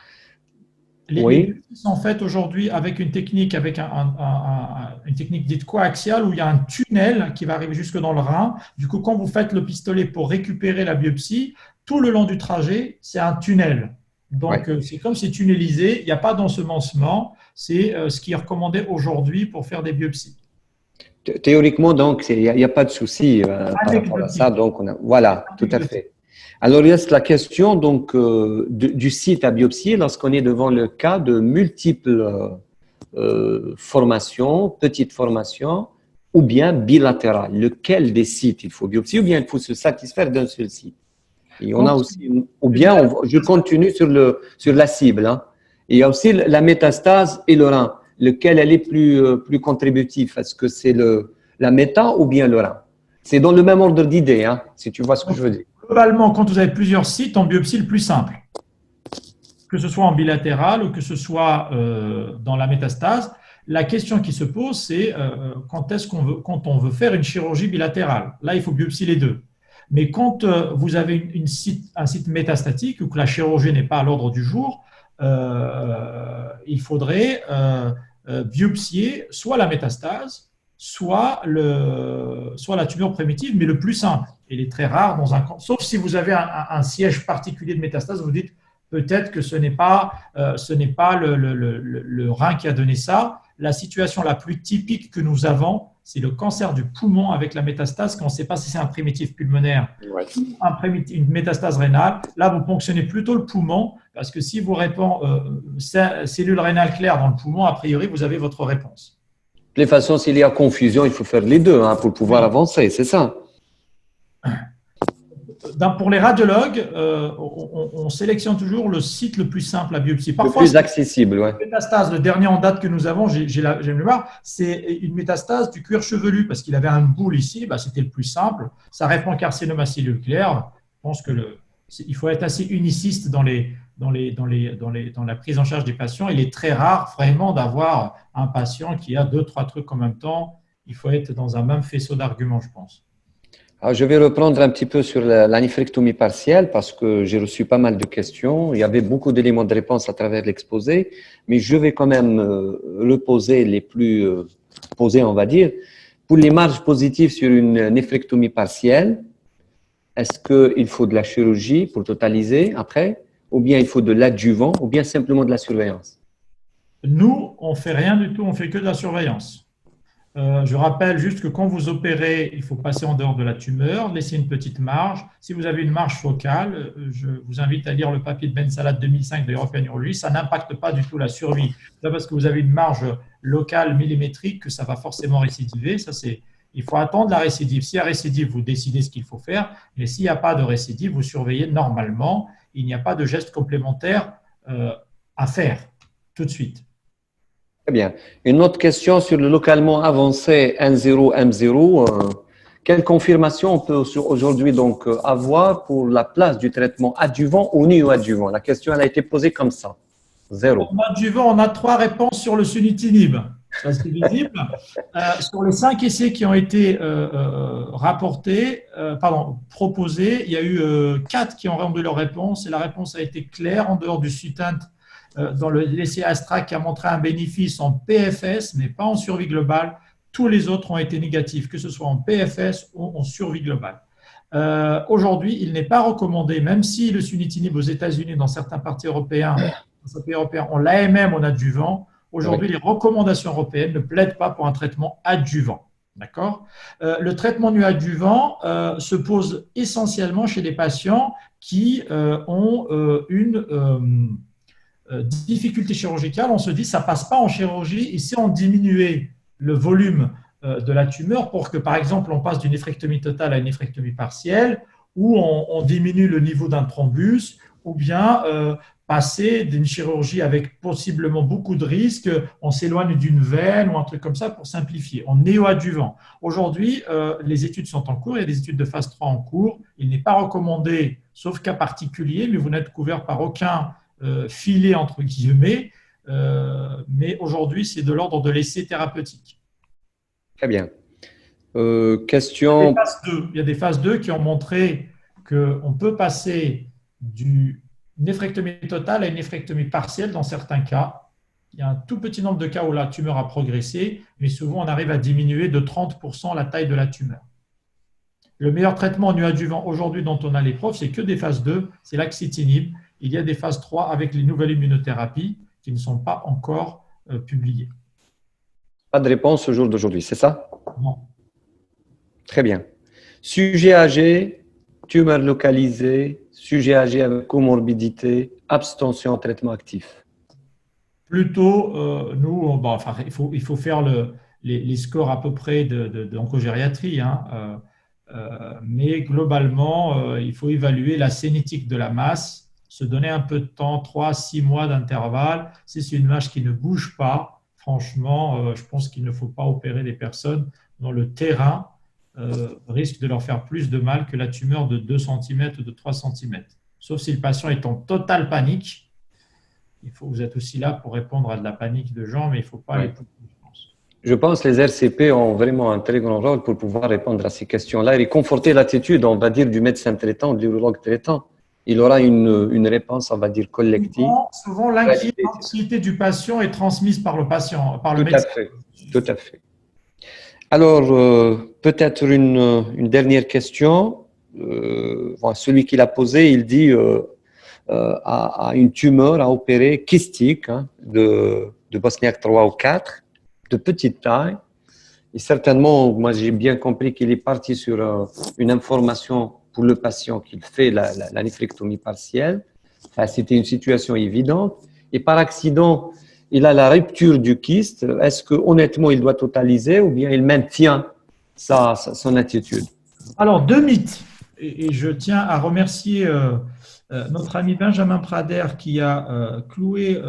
Les Oui. biopsies sont faites aujourd'hui avec une technique, une technique dite coaxiale où il y a un tunnel qui va arriver jusque dans le rein. Du coup, quand vous faites le pistolet pour récupérer la biopsie, tout le long du trajet, c'est un tunnel. Donc, Ouais. c'est comme c'est tunnelisé, il n'y a pas d'ensemencement. C'est ce qui est recommandé aujourd'hui pour faire des biopsies. Théoriquement, donc, il n'y a pas de souci par rapport à ça. Donc, voilà, tout à fait. Alors, il reste la question donc, du site à biopsier lorsqu'on est devant le cas de multiples formations, petites formations, ou bien bilatérales. Lequel des sites il faut biopsier, ou bien il faut se satisfaire d'un seul site. Et on a aussi, ou bien je continue sur la cible. Hein. Il y a aussi la métastase et le rein. Lequel elle est plus contributif? Est-ce que c'est la méta ou bien le rein? C'est dans le même ordre d'idée, hein, si tu vois ce que je veux dire. Globalement, quand vous avez plusieurs sites, en biopsie, le plus simple, que ce soit en bilatéral ou que ce soit dans la métastase, la question qui se pose, c'est quand on veut faire une chirurgie bilatérale. Là, il faut biopsier les deux. Mais quand vous avez un site métastatique ou que la chirurgie n'est pas à l'ordre du jour, il faudrait biopsier soit la métastase, soit la tumeur primitive, mais le plus simple. Il est très rare dans un camp, sauf si vous avez un siège particulier de métastase, vous dites peut-être que ce n'est pas le rein qui a donné ça. La situation la plus typique que nous avons, c'est le cancer du poumon avec la métastase, quand on ne sait pas si c'est un primitif pulmonaire ou une métastase rénale. Là, vous ponctionnez plutôt le poumon, parce que si vous répond cellules rénales claires dans le poumon, a priori, vous avez votre réponse. De toute façon, s'il y a confusion, il faut faire les deux hein, pour pouvoir avancer, c'est ça. Pour les radiologues, on sélectionne toujours le site le plus simple à biopsier. Parfois, le plus accessible, oui. La métastase, le dernier en date que nous avons, j'aime le voir, c'est une métastase du cuir chevelu parce qu'il avait un boule ici, c'était le plus simple. Ça répond carcinome à cellules claires. Je pense il faut être assez uniciste dans la prise en charge des patients. Il est très rare vraiment d'avoir un patient qui a 2-3 trucs en même temps. Il faut être dans un même faisceau d'arguments, je pense. Alors, je vais reprendre un petit peu sur la néphrectomie partielle parce que j'ai reçu pas mal de questions. Il y avait beaucoup d'éléments de réponse à travers l'exposé, mais je vais quand même reposer les plus posés, on va dire. Pour les marges positives sur une néphrectomie partielle, est-ce qu'il faut de la chirurgie pour totaliser après, ou bien il faut de l'adjuvant, ou bien simplement de la surveillance? Nous, on ne fait rien du tout, on ne fait que de la surveillance. Je rappelle juste que quand vous opérez, il faut passer en dehors de la tumeur, laisser une petite marge. Si vous avez une marge focale, je vous invite à lire le papier de Ben Salat 2005 de l'European Urology, ça n'impacte pas du tout la survie. C'est parce que vous avez une marge locale millimétrique que ça va forcément récidiver. Il faut attendre la récidive. S'il y a récidive, vous décidez ce qu'il faut faire. Mais s'il n'y a pas de récidive, vous surveillez normalement. Il n'y a pas de geste complémentaire à faire tout de suite. Très bien. Une autre question sur le localement avancé N0M0. Quelle confirmation on peut aujourd'hui donc avoir pour la place du traitement adjuvant ou néoadjuvant? La question elle a été posée comme ça. 0. En adjuvant, on a 3 réponses sur le sunitinib. Ça, c'est visible. Sur les 5 essais qui ont été proposés, il y a eu 4 qui ont rendu leur réponse et la réponse a été claire en dehors du SUTENT. Dans l'essai Astra qui a montré un bénéfice en PFS, mais pas en survie globale. Tous les autres ont été négatifs, que ce soit en PFS ou en survie globale. Aujourd'hui, il n'est pas recommandé, même si le sunitinib aux États-Unis, dans certains pays européens, ont l'AMM en adjuvant. Aujourd'hui, les recommandations européennes ne plaident pas pour un traitement adjuvant. D'accord ? Le traitement adjuvant se pose essentiellement chez des patients qui ont une difficulté chirurgicale. On se dit ça passe pas en chirurgie. Ici, on diminuait le volume de la tumeur pour que, par exemple, on passe d'une néphrectomie totale à une néphrectomie partielle, où on diminue le niveau d'un thrombus, ou bien passer d'une chirurgie avec possiblement beaucoup de risques, on s'éloigne d'une veine ou un truc comme ça pour simplifier, en néoadjuvant. Aujourd'hui, les études sont en cours, il y a des études de phase 3 en cours. Il n'est pas recommandé, sauf cas particulier, mais vous n'êtes couvert par aucun filet, entre guillemets. Mais aujourd'hui, c'est de l'ordre de l'essai thérapeutique. Très bien. Question. Il y a des phases 2 qui ont montré qu'on peut passer d'une néphrectomie totale à une néphrectomie partielle dans certains cas. Il y a un tout petit nombre de cas où la tumeur a progressé, mais souvent on arrive à diminuer de 30% la taille de la tumeur. Le meilleur traitement en adjuvant aujourd'hui dont on a les preuves, c'est que des phases 2, c'est l'axitinib. Il y a des phases 3 avec les nouvelles immunothérapies qui ne sont pas encore publiées. Pas de réponse au jour d'aujourd'hui, c'est ça? Non. Très bien. Sujet âgé, tumeur localisée, sujet âgé avec comorbidité, abstention en traitement actif. Plutôt, nous, il faut faire les scores à peu près d'oncogériatrie, hein, mais globalement, il faut évaluer la sénétique de la masse, se donner un peu de temps, 3-6 mois d'intervalle. Si c'est une masse qui ne bouge pas, franchement, je pense qu'il ne faut pas opérer des personnes dont le terrain risque de leur faire plus de mal que la tumeur de 2 cm ou de 3 cm. Sauf si le patient est en totale panique. Vous êtes aussi là pour répondre à de la panique de gens, mais il ne faut pas aller plus loin, je pense. Je pense que les RCP ont vraiment un très grand rôle pour pouvoir répondre à ces questions-là et conforter l'attitude, on va dire, du médecin traitant, de l'urologue traitant. Il aura une réponse, on va dire, collective. Souvent l'anxiété du patient est transmise par le patient, par le médecin. Tout à fait. Alors, peut-être une dernière question. Celui qui l'a posée, il dit à une tumeur à opérer kystique de Bosniak 3 ou 4, de petite taille. Et certainement, moi j'ai bien compris qu'il est parti sur une information pour le patient qu'il fait la néphrectomie partielle. Enfin, c'était une situation évidente. Et par accident, il a la rupture du kyste. Est-ce que honnêtement il doit totaliser ou bien il maintient son attitude? Alors, deux mythes. Et je tiens à remercier notre ami Benjamin Prader qui a cloué,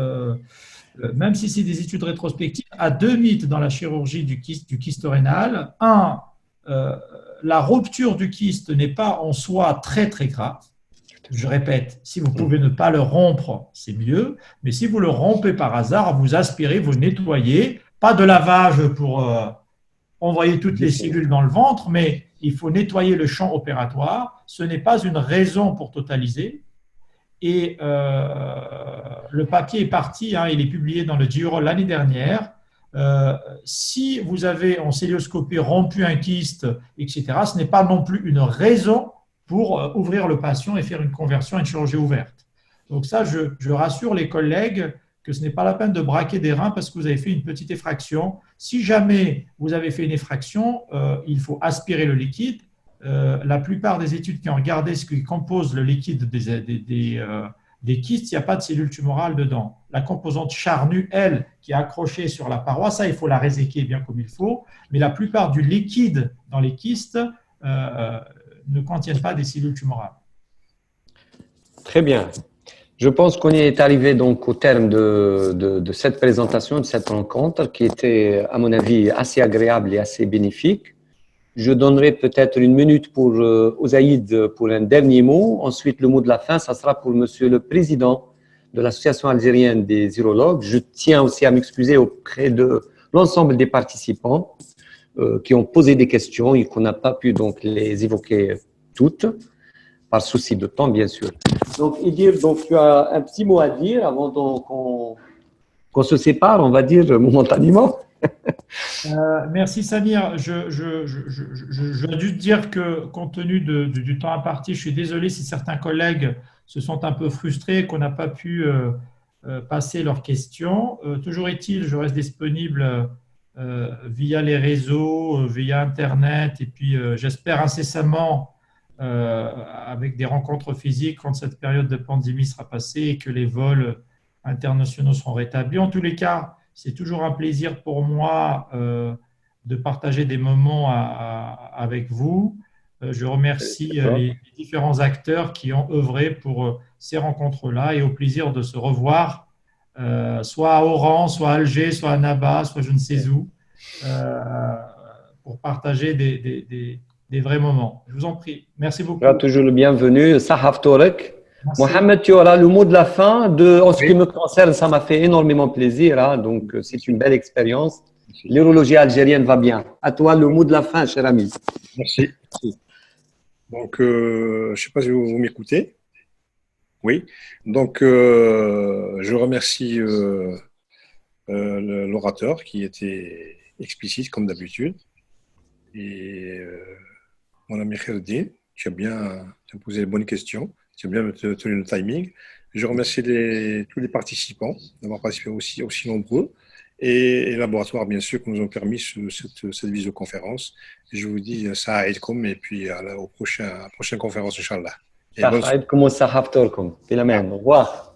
même si c'est des études rétrospectives, à deux mythes dans la chirurgie du kyste rénal. Un, la rupture du kyste n'est pas en soi très très grave. Je répète, si vous pouvez ne pas le rompre, c'est mieux. Mais si vous le rompez par hasard, vous aspirez, vous nettoyez. Pas de lavage pour envoyer toutes les cellules dans le ventre, mais il faut nettoyer le champ opératoire. Ce n'est pas une raison pour totaliser. Et le papier est parti, il est publié dans le JURO l'année dernière. Si vous avez en célioscopie rompu un kyste, etc., ce n'est pas non plus une raison pour ouvrir le patient et faire une conversion à une chirurgie ouverte. Donc ça, je rassure les collègues que ce n'est pas la peine de braquer des reins parce que vous avez fait une petite effraction. Si jamais vous avez fait une effraction, il faut aspirer le liquide. La plupart des études qui ont regardé ce qui compose le liquide des kystes, il n'y a pas de cellules tumorales dedans. La composante charnue, elle, qui est accrochée sur la paroi, ça, il faut la réséquer bien comme il faut. Mais la plupart du liquide dans les kystes ne contiennent pas des cellules tumorales. Très bien. Je pense qu'on est arrivé donc au terme de cette présentation, de cette rencontre qui était, à mon avis, assez agréable et assez bénéfique. Je donnerai peut-être une minute pour Ozaïd pour un dernier mot. Ensuite, le mot de la fin, ça sera pour Monsieur le Président de l'Association algérienne des urologues. Je tiens aussi à m'excuser auprès de l'ensemble des participants qui ont posé des questions et qu'on n'a pas pu donc les évoquer toutes, par souci de temps, bien sûr. Donc, Idir, tu as un petit mot à dire avant qu'on se sépare, on va dire, momentanément. Merci Samir. Je dois juste dire que compte tenu du temps imparti, je suis désolé si certains collègues se sont un peu frustrés qu'on n'a pas pu passer leurs questions. Toujours est-il, je reste disponible via les réseaux, via Internet et puis j'espère incessamment avec des rencontres physiques quand cette période de pandémie sera passée et que les vols internationaux seront rétablis. En tous les cas, c'est toujours un plaisir pour moi de partager des moments avec vous. Je remercie les différents acteurs qui ont œuvré pour ces rencontres-là et au plaisir de se revoir, soit à Oran, soit à Alger, soit à Naba, soit je ne sais où, pour partager des vrais moments. Je vous en prie. Merci beaucoup. Tu seras toujours le bienvenu. Sahaf Torek. Merci. Mohamed, tu auras le mot de la fin. En ce qui me concerne, ça m'a fait énormément plaisir. Hein, donc, c'est une belle expérience. L'urologie algérienne va bien. À toi, le mot de la fin, cher ami. Merci. Donc, je ne sais pas si vous m'écoutez. Oui. Donc, je remercie l'orateur qui était explicite comme d'habitude. Et mon ami Kherdin, tu as posé les bonnes questions. Tu as bien tenu le timing. Je remercie tous les participants d'avoir participé aussi nombreux et les laboratoires, bien sûr, qui nous ont permis cette visioconférence. Et je vous dis ça à Aidkom et puis à la prochaine conférence, Inch'Allah. Ça va être comme ça, Haftorkum. Au revoir.